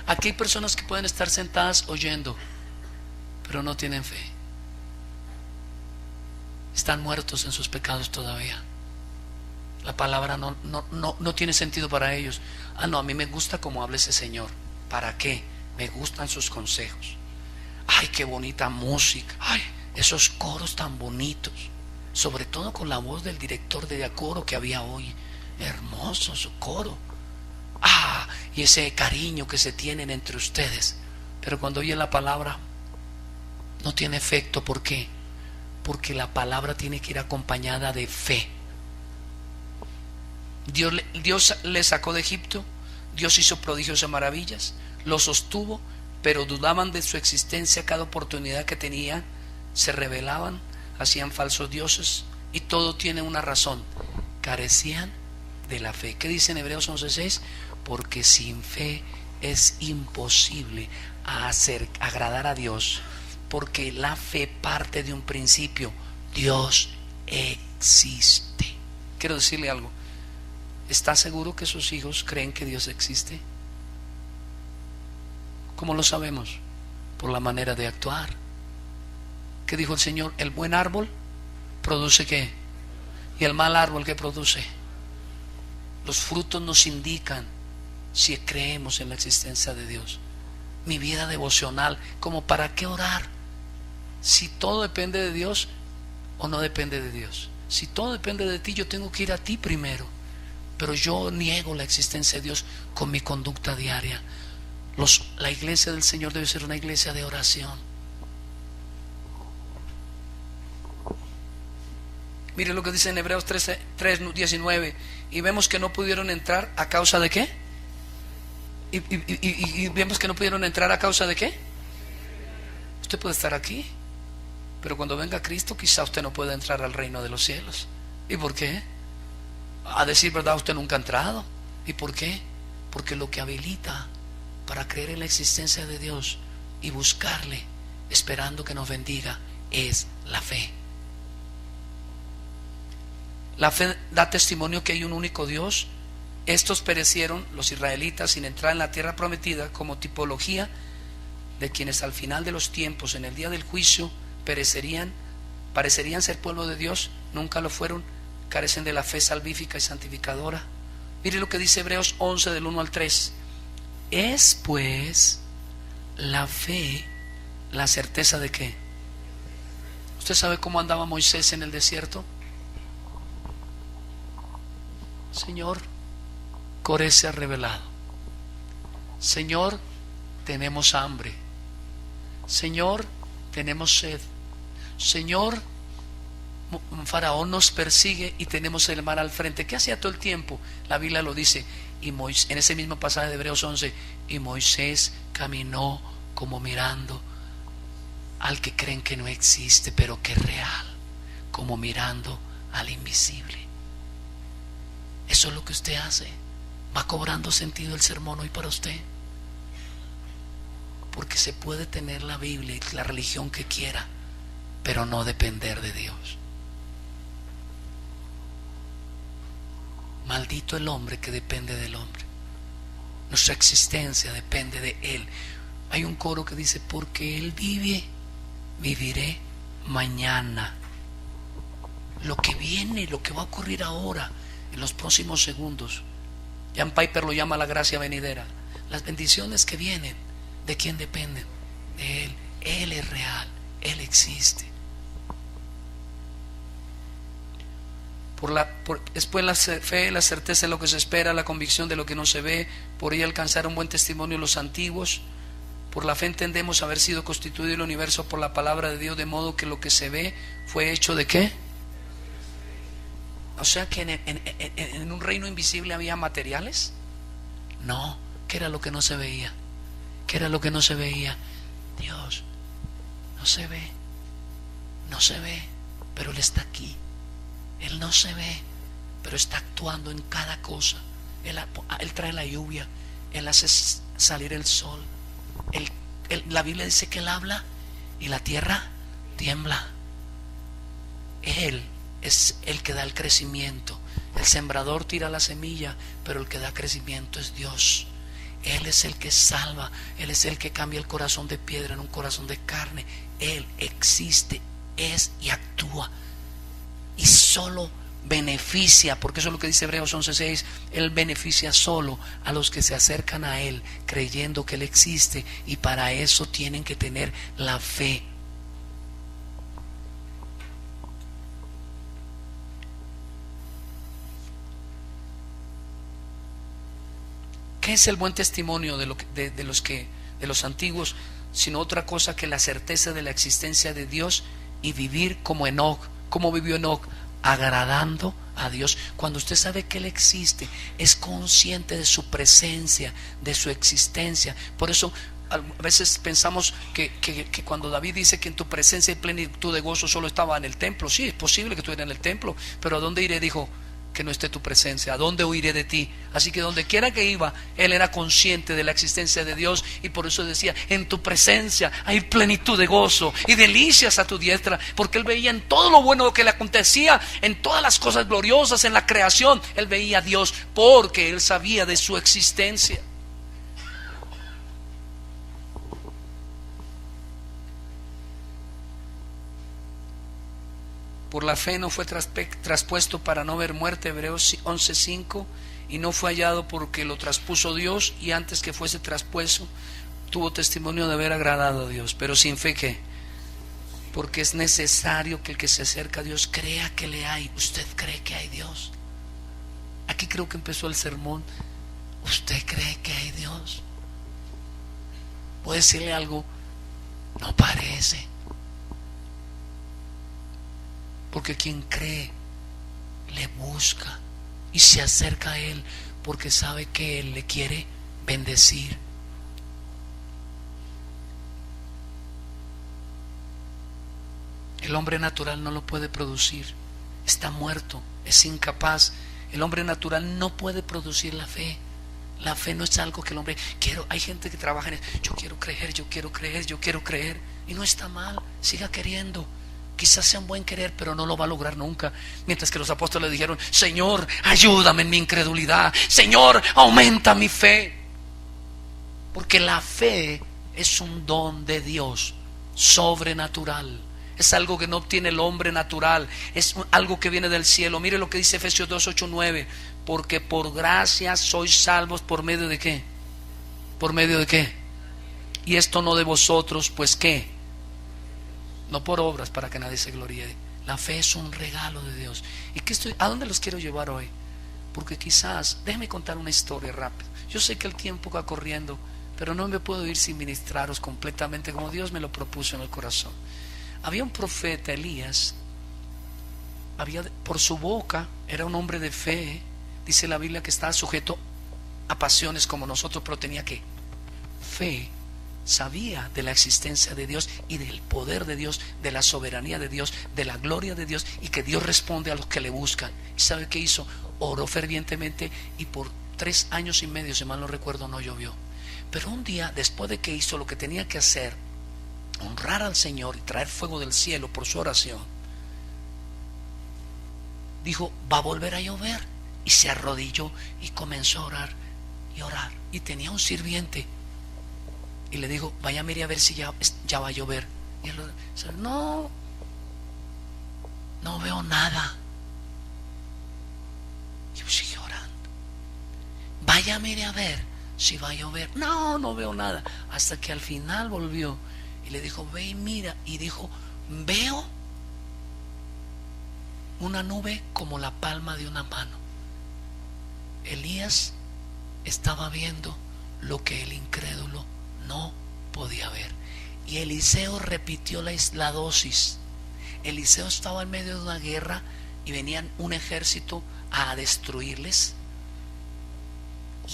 Aquí hay personas que pueden estar sentadas oyendo, pero no tienen fe. Están muertos en sus pecados todavía. La palabra no tiene sentido para ellos. No, a mí me gusta cómo habla ese señor. ¿Para qué? Me gustan sus consejos. Ay, qué bonita música. Ay, esos coros tan bonitos. Sobre todo con la voz del director de coro que había hoy. Hermoso su coro. Y ese cariño que se tienen entre ustedes. Pero cuando oye la palabra, no tiene efecto. ¿Por qué? Porque la palabra tiene que ir acompañada de fe. Dios les sacó de Egipto, Dios hizo prodigios y maravillas, los sostuvo, pero dudaban de su existencia. Cada oportunidad que tenían se rebelaban, hacían falsos dioses, y todo tiene una razón: carecían de la fe. ¿Qué dice en Hebreos 11:6? Porque sin fe es imposible agradar a Dios, porque la fe parte de un principio: Dios existe. Quiero decirle algo: ¿está seguro que sus hijos creen que Dios existe? ¿Cómo lo sabemos? Por la manera de actuar. ¿Qué dijo el Señor? El buen árbol produce ¿qué? Y el mal árbol ¿qué produce? Los frutos nos indican si creemos en la existencia de Dios. Mi vida devocional, ¿como para qué orar? Si todo depende de Dios o no depende de Dios. Si todo depende de ti, yo tengo que ir a ti primero. Pero yo niego la existencia de Dios con mi conducta diaria. La iglesia del Señor debe ser una iglesia de oración. Mire lo que dice en Hebreos 3:19. Y vemos que no pudieron entrar a causa de ¿qué? Y vemos que no pudieron entrar a causa de ¿qué? Usted puede estar aquí, pero cuando venga Cristo quizá usted no pueda entrar al reino de los cielos. ¿Y por qué? A decir verdad, usted nunca ha entrado. ¿Y por qué? Porque lo que habilita para creer en la existencia de Dios y buscarle esperando que nos bendiga es la fe. La fe da testimonio que hay un único Dios. Estos perecieron, los israelitas, sin entrar en la tierra prometida, como tipología de quienes al final de los tiempos, en el día del juicio, parecerían ser pueblo de Dios, nunca lo fueron, carecen de la fe salvífica y santificadora. Mire lo que dice Hebreos 11 del 1 al 3. Es pues la fe la certeza de ¿qué? ¿Usted sabe cómo andaba Moisés en el desierto? Señor, Coré se ha revelado. Señor, tenemos hambre. Señor, tenemos sed. Señor, Faraón nos persigue y tenemos el mar al frente. ¿Qué hacía todo el tiempo? La Biblia lo dice. Y en ese mismo pasaje de Hebreos 11, y Moisés caminó como mirando al que creen que no existe, pero que es real, como mirando al invisible. Eso es lo que usted hace. Va cobrando sentido el sermón hoy para usted, porque se puede tener la Biblia y la religión que quiera, pero no depender de Dios. Maldito el hombre que depende del hombre. Nuestra existencia depende de Él. Hay un coro que dice: porque Él vive, viviré mañana. Lo que viene, lo que va a ocurrir ahora, en los próximos segundos, Jan Piper lo llama la gracia venidera. Las bendiciones que vienen, ¿de quién dependen? De Él. Él es real, Él existe. Después la fe, la certeza de lo que se espera, la convicción de lo que no se ve. Por ella alcanzaron buen testimonio los antiguos. Por la fe entendemos haber sido constituido el universo por la palabra de Dios, de modo que lo que se ve fue hecho ¿de qué? O sea que en un reino invisible había materiales. No, ¿qué era lo que no se veía? ¿Qué era lo que no se veía? Dios. No se ve, no se ve, pero Él está aquí. Él no se ve, pero está actuando en cada cosa. Él trae la lluvia, Él hace salir el sol. La Biblia dice que Él habla y la tierra tiembla. Él es el que da el crecimiento. El sembrador tira la semilla, pero el que da crecimiento es Dios. Él es el que salva. Él es el que cambia el corazón de piedra en un corazón de carne. Él existe, es y actúa. Y solo beneficia, porque eso es lo que dice Hebreos 11:6. Él beneficia solo a los que se acercan a Él creyendo que Él existe, y para eso tienen que tener la fe. ¿Qué es el buen testimonio de los antiguos? Sino otra cosa que la certeza de la existencia de Dios y vivir como Enoc. ¿Cómo vivió Enoc? Agradando a Dios. Cuando usted sabe que Él existe, es consciente de su presencia, de su existencia. Por eso a veces pensamos que cuando David dice que en tu presencia hay plenitud de gozo, solo estaba en el templo. Sí, es posible que estuviera en el templo, pero ¿a dónde iré? Dijo, que no esté tu presencia. ¿A dónde huiré de ti? Así que donde quiera que iba, él era consciente de la existencia de Dios, y por eso decía, en tu presencia hay plenitud de gozo y delicias a tu diestra, porque él veía en todo lo bueno que le acontecía, en todas las cosas gloriosas, en la creación, él veía a Dios, porque él sabía de su existencia. Por la fe no fue traspuesto para no ver muerte, Hebreos 11:5, y no fue hallado porque lo traspuso Dios, y antes que fuese traspuesto tuvo testimonio de haber agradado a Dios. Pero sin fe, ¿qué? Porque es necesario que el que se acerca a Dios crea que le hay. ¿Usted cree que hay Dios? Aquí creo que empezó el sermón. ¿Usted cree que hay Dios? ¿Puede decirle algo? No parece. Porque quien cree, le busca y se acerca a Él, porque sabe que Él le quiere bendecir. El hombre natural no lo puede producir, está muerto, es incapaz. El hombre natural no puede producir la fe. La fe no es algo que el hombre hay gente que trabaja en eso. Yo quiero creer, yo quiero creer, yo quiero creer, y no está mal, siga queriendo. Quizás sea un buen querer, pero no lo va a lograr nunca. Mientras que los apóstoles dijeron, Señor, ayúdame en mi incredulidad, Señor, aumenta mi fe. Porque la fe es un don de Dios, sobrenatural. Es algo que no obtiene el hombre natural, es algo que viene del cielo. Mire lo que dice Efesios 2:8-9. Porque por gracia sois salvos, ¿por medio de qué? ¿Por medio de qué? Y esto no de vosotros, pues ¿qué? No por obras, para que nadie se gloríe. La fe es un regalo de Dios. ¿Y a dónde los quiero llevar hoy? Porque quizás, déjenme contar una historia rápida. Yo sé que el tiempo va corriendo, pero no me puedo ir sin ministraros completamente como Dios me lo propuso en el corazón. Había un profeta, Elías. Por su boca, era un hombre de fe. Dice la Biblia que estaba sujeto a pasiones como nosotros, pero tenía ¿qué? Fe. Sabía de la existencia de Dios y del poder de Dios, de la soberanía de Dios, de la gloria de Dios, y que Dios responde a los que le buscan. ¿Y sabe qué hizo? Oró fervientemente, y por 3 años y medio, si mal no recuerdo, no llovió. Pero un día, después de que hizo lo que tenía que hacer, honrar al Señor y traer fuego del cielo por su oración, dijo, va a volver a llover, y se arrodilló y comenzó a orar y orar. Y tenía un sirviente, y le dijo, vaya, mire a ver si ya va a llover. Y él dice, no veo nada. Y yo sigue orando. Vaya, mire a ver si va a llover. No veo nada. Hasta que al final volvió y le dijo, ve y mira. Y dijo, veo una nube como la palma de una mano. Elías estaba viendo lo que el incrédulo no podía ver. Y Eliseo repitió la dosis. Eliseo estaba en medio de una guerra y venían un ejército a destruirles,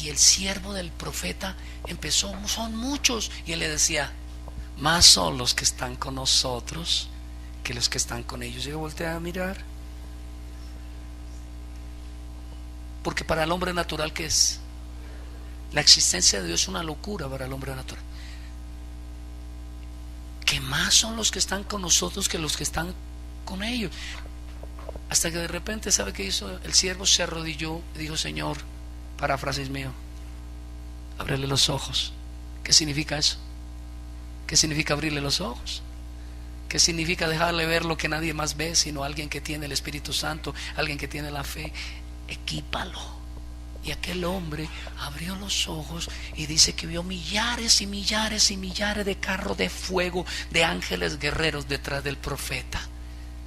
y el siervo del profeta empezó, son muchos, y él le decía, más son los que están con nosotros que los que están con ellos. Y yo volteé a mirar, porque para el hombre natural, ¿qué es? La existencia de Dios es una locura para el hombre natural. Que más son los que están con nosotros que los que están con ellos. Hasta que de repente, ¿sabe qué hizo? El siervo se arrodilló y dijo, Señor, paráfrasis mío, ábrele los ojos. ¿Qué significa eso? ¿Qué significa abrirle los ojos? ¿Qué significa dejarle ver lo que nadie más ve, sino alguien que tiene el Espíritu Santo, alguien que tiene la fe? Equípalo. Y aquel hombre abrió los ojos y dice que vio millares y millares y millares de carros de fuego, de ángeles guerreros detrás del profeta.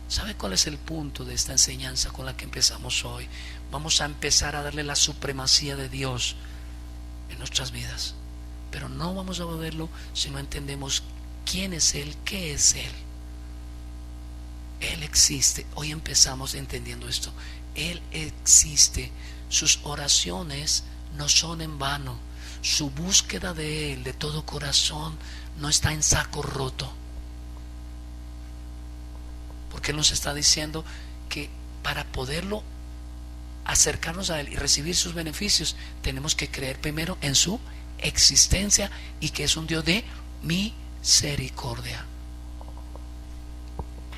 ¿Sabe cuál es el punto de esta enseñanza con la que empezamos hoy? Vamos a empezar a darle la supremacía de Dios en nuestras vidas, pero no vamos a poderlo si no entendemos quién es Él, qué es Él. Él existe. Hoy empezamos entendiendo esto. Él existe. Sus oraciones no son en vano. Su búsqueda de Él de todo corazón no está en saco roto. Porque Él nos está diciendo que para poderlo acercarnos a Él y recibir sus beneficios, tenemos que creer primero en su existencia y que es un Dios de misericordia.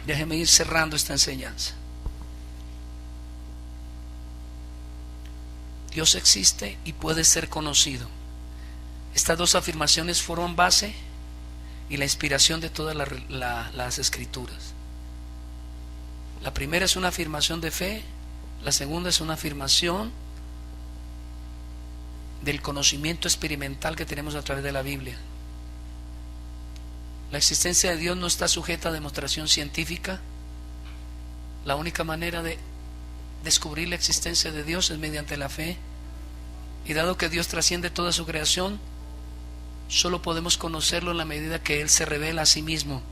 Déjeme ir cerrando esta enseñanza. Dios existe y puede ser conocido. Estas dos afirmaciones forman base y la inspiración de todas las escrituras. La primera es una afirmación de fe, la segunda es una afirmación del conocimiento experimental que tenemos a través de la Biblia. La existencia de Dios no está sujeta a demostración científica. La única manera de descubrir la existencia de Dios es mediante la fe. Y dado que Dios trasciende toda su creación, solo podemos conocerlo en la medida que Él se revela a sí mismo.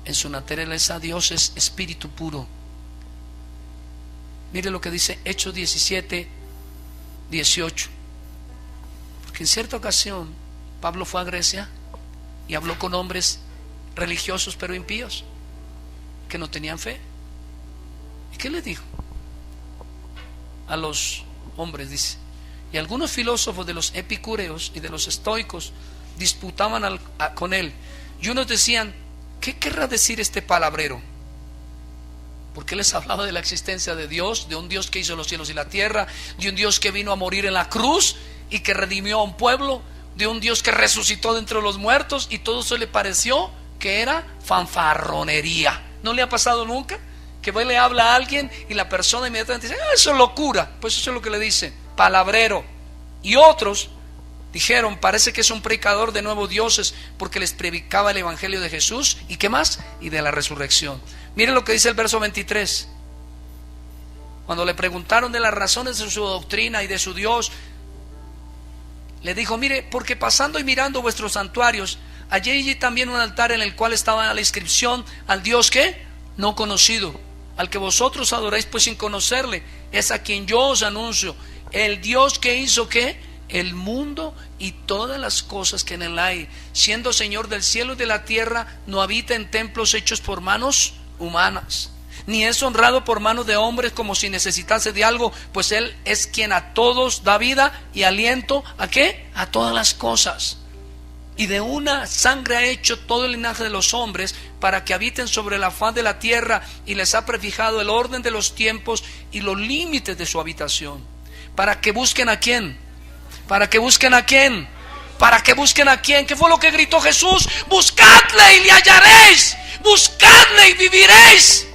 En su naturaleza Dios es espíritu puro. Mire lo que dice Hechos 17, 18. Porque en cierta ocasión Pablo fue a Grecia y habló con hombres religiosos pero impíos que no tenían fe. ¿Y qué les dijo? A los hombres dice: y algunos filósofos de los epicúreos y de los estoicos disputaban con él, y unos decían: ¿qué querrá decir este palabrero? Porque les hablaba de la existencia de Dios, de un Dios que hizo los cielos y la tierra, de un Dios que vino a morir en la cruz y que redimió a un pueblo, de un Dios que resucitó de entre los muertos, y todo eso le pareció que era fanfarronería. ¿No le ha pasado nunca? Que le habla a alguien y la persona inmediatamente dice: eso es locura. Pues eso es lo que le dicen, palabrero. Y otros dijeron: parece que es un predicador de nuevos dioses, porque les predicaba el evangelio de Jesús, ¿y qué más? Y de la resurrección. Miren lo que dice el verso 23. Cuando le preguntaron de las razones de su doctrina y de su Dios, le dijo: mire, porque pasando y mirando vuestros santuarios, hallé allí también un altar en el cual estaba la inscripción al Dios que no conocido, al que vosotros adoráis pues sin conocerle. Es a quien yo os anuncio, el Dios que hizo ¿qué? El mundo y todas las cosas que en él hay, siendo Señor del cielo y de la tierra, no habita en templos hechos por manos humanas, ni es honrado por manos de hombres como si necesitase de algo, pues Él es quien a todos da vida y aliento, ¿a qué? A todas las cosas. Y de una sangre ha hecho todo el linaje de los hombres para que habiten sobre la faz de la tierra, y les ha prefijado el orden de los tiempos y los límites de su habitación, para que busquen a quién, para que busquen a quién, para que busquen a quién. ¿Qué fue lo que gritó Jesús? Buscadle y le hallaréis, buscadle y viviréis.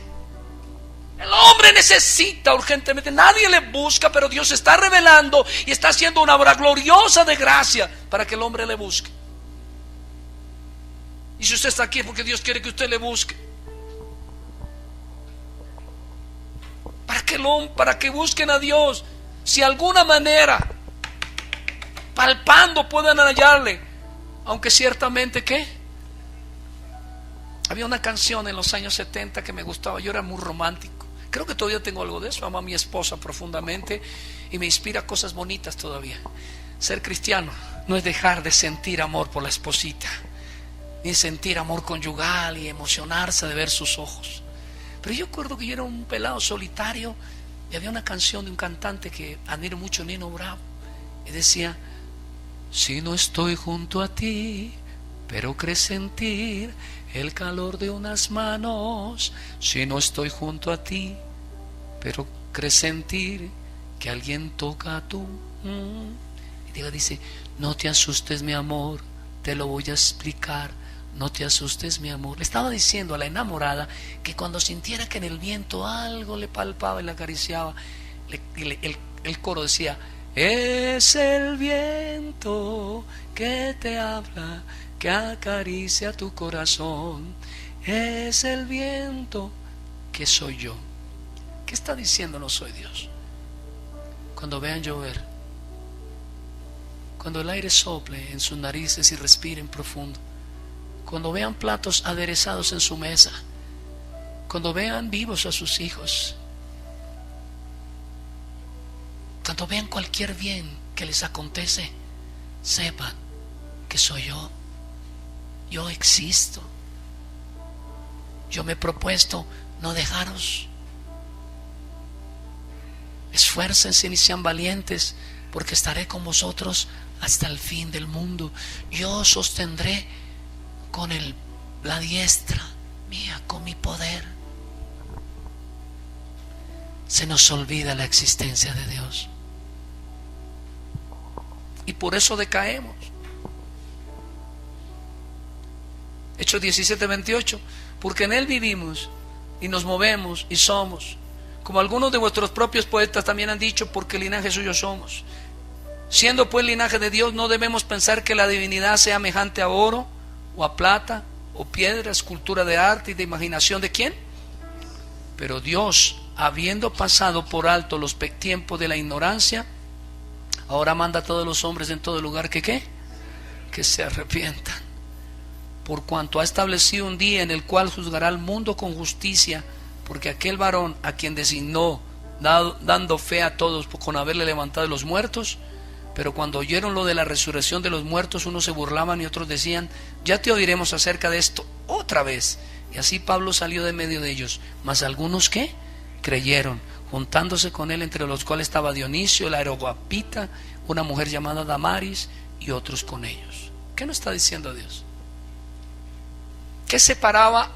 El hombre necesita urgentemente, nadie le busca, pero Dios está revelando y está haciendo una obra gloriosa de gracia para que el hombre le busque. Y si usted está aquí es porque Dios quiere que usted le busque, para que busquen a Dios. Si de alguna manera, palpando, pueden hallarle, aunque ciertamente ¿qué? Había una canción en los años 70 que me gustaba, yo era muy romántico, creo que todavía tengo algo de eso, amo a mi esposa profundamente y me inspira cosas bonitas todavía. Ser cristiano no es dejar de sentir amor por la esposita, ni sentir amor conyugal y emocionarse de ver sus ojos. Pero yo recuerdo que yo era un pelado solitario y había una canción de un cantante que admiro mucho, Nino Bravo, y decía: si no estoy junto a ti, pero crees sentir el calor de unas manos. Si no estoy junto a ti, pero crees sentir que alguien toca a tú. Y Dios dice: no te asustes, mi amor, te lo voy a explicar. No te asustes, mi amor. Le estaba diciendo a la enamorada que cuando sintiera que en el viento algo le palpaba y le acariciaba, el coro decía: es el viento que te habla, que acaricia tu corazón. Es el viento que soy yo. ¿Qué está diciendo no soy Dios? Cuando vean llover, cuando el aire sople en sus narices y respiren profundo, cuando vean platos aderezados en su mesa, Cuando vean vivos a sus hijos, cuando vean cualquier bien que les acontece, sepan que soy yo. Yo existo. Yo me he propuesto no dejaros. Esfuércense y sean valientes, porque estaré con vosotros hasta el fin del mundo. Yo os sostendré con la diestra mía, con mi poder. Se nos olvida la existencia de Dios y por eso decaemos. Hechos 17:28, porque en Él vivimos y nos movemos y somos, como algunos de vuestros propios poetas también han dicho, porque linaje suyo somos. Siendo pues linaje de Dios, no debemos pensar que la divinidad sea semejante a oro o a plata o piedra, escultura de arte y de imaginación de ¿quién? Pero Dios, habiendo pasado por alto los tiempos de la ignorancia, ahora manda a todos los hombres en todo lugar que ¿qué? Que se arrepientan, por cuanto ha establecido un día en el cual juzgará al mundo con justicia, porque aquel varón a quien designó, dando fe a todos con haberle levantado de los muertos. Pero cuando oyeron lo de la resurrección de los muertos, unos se burlaban y otros decían: ya te oiremos acerca de esto otra vez. Y así Pablo salió de medio de ellos, mas algunos ¿qué? Creyeron, juntándose con él, entre los cuales estaba Dionisio, el Areópagita, una mujer llamada Damaris, y otros con ellos. ¿Qué nos está diciendo Dios? ¿Qué separaba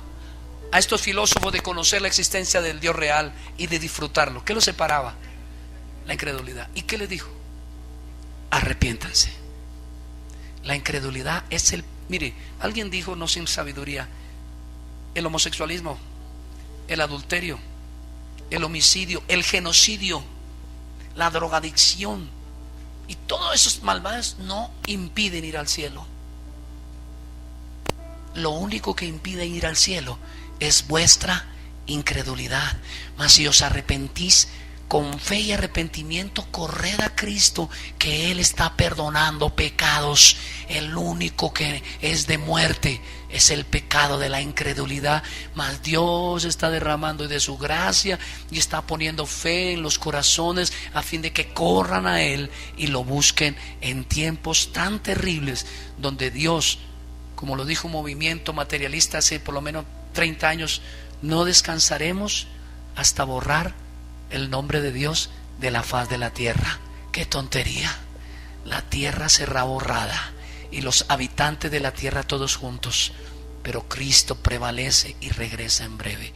a estos filósofos de conocer la existencia del Dios real y de disfrutarlo? ¿Qué los separaba? La incredulidad. ¿Y qué les dijo? Arrepiéntanse. La incredulidad es mire, alguien dijo, no sin sabiduría, el homosexualismo, el adulterio, el homicidio, el genocidio, la drogadicción y todos esos maldades no impiden ir al cielo. Lo único que impide ir al cielo es vuestra incredulidad. Mas si os arrepentís con fe y arrepentimiento, corred a Cristo, que Él está perdonando pecados. El único que es de muerte es el pecado de la incredulidad. Mas Dios está derramando de su gracia y está poniendo fe en los corazones a fin de que corran a Él y lo busquen en tiempos tan terribles, donde Dios, como lo dijo un movimiento materialista hace por lo menos 30 años, no descansaremos hasta borrar el nombre de Dios de la faz de la tierra. ¡Qué tontería! La tierra será borrada y los habitantes de la tierra todos juntos, pero Cristo prevalece y regresa en breve.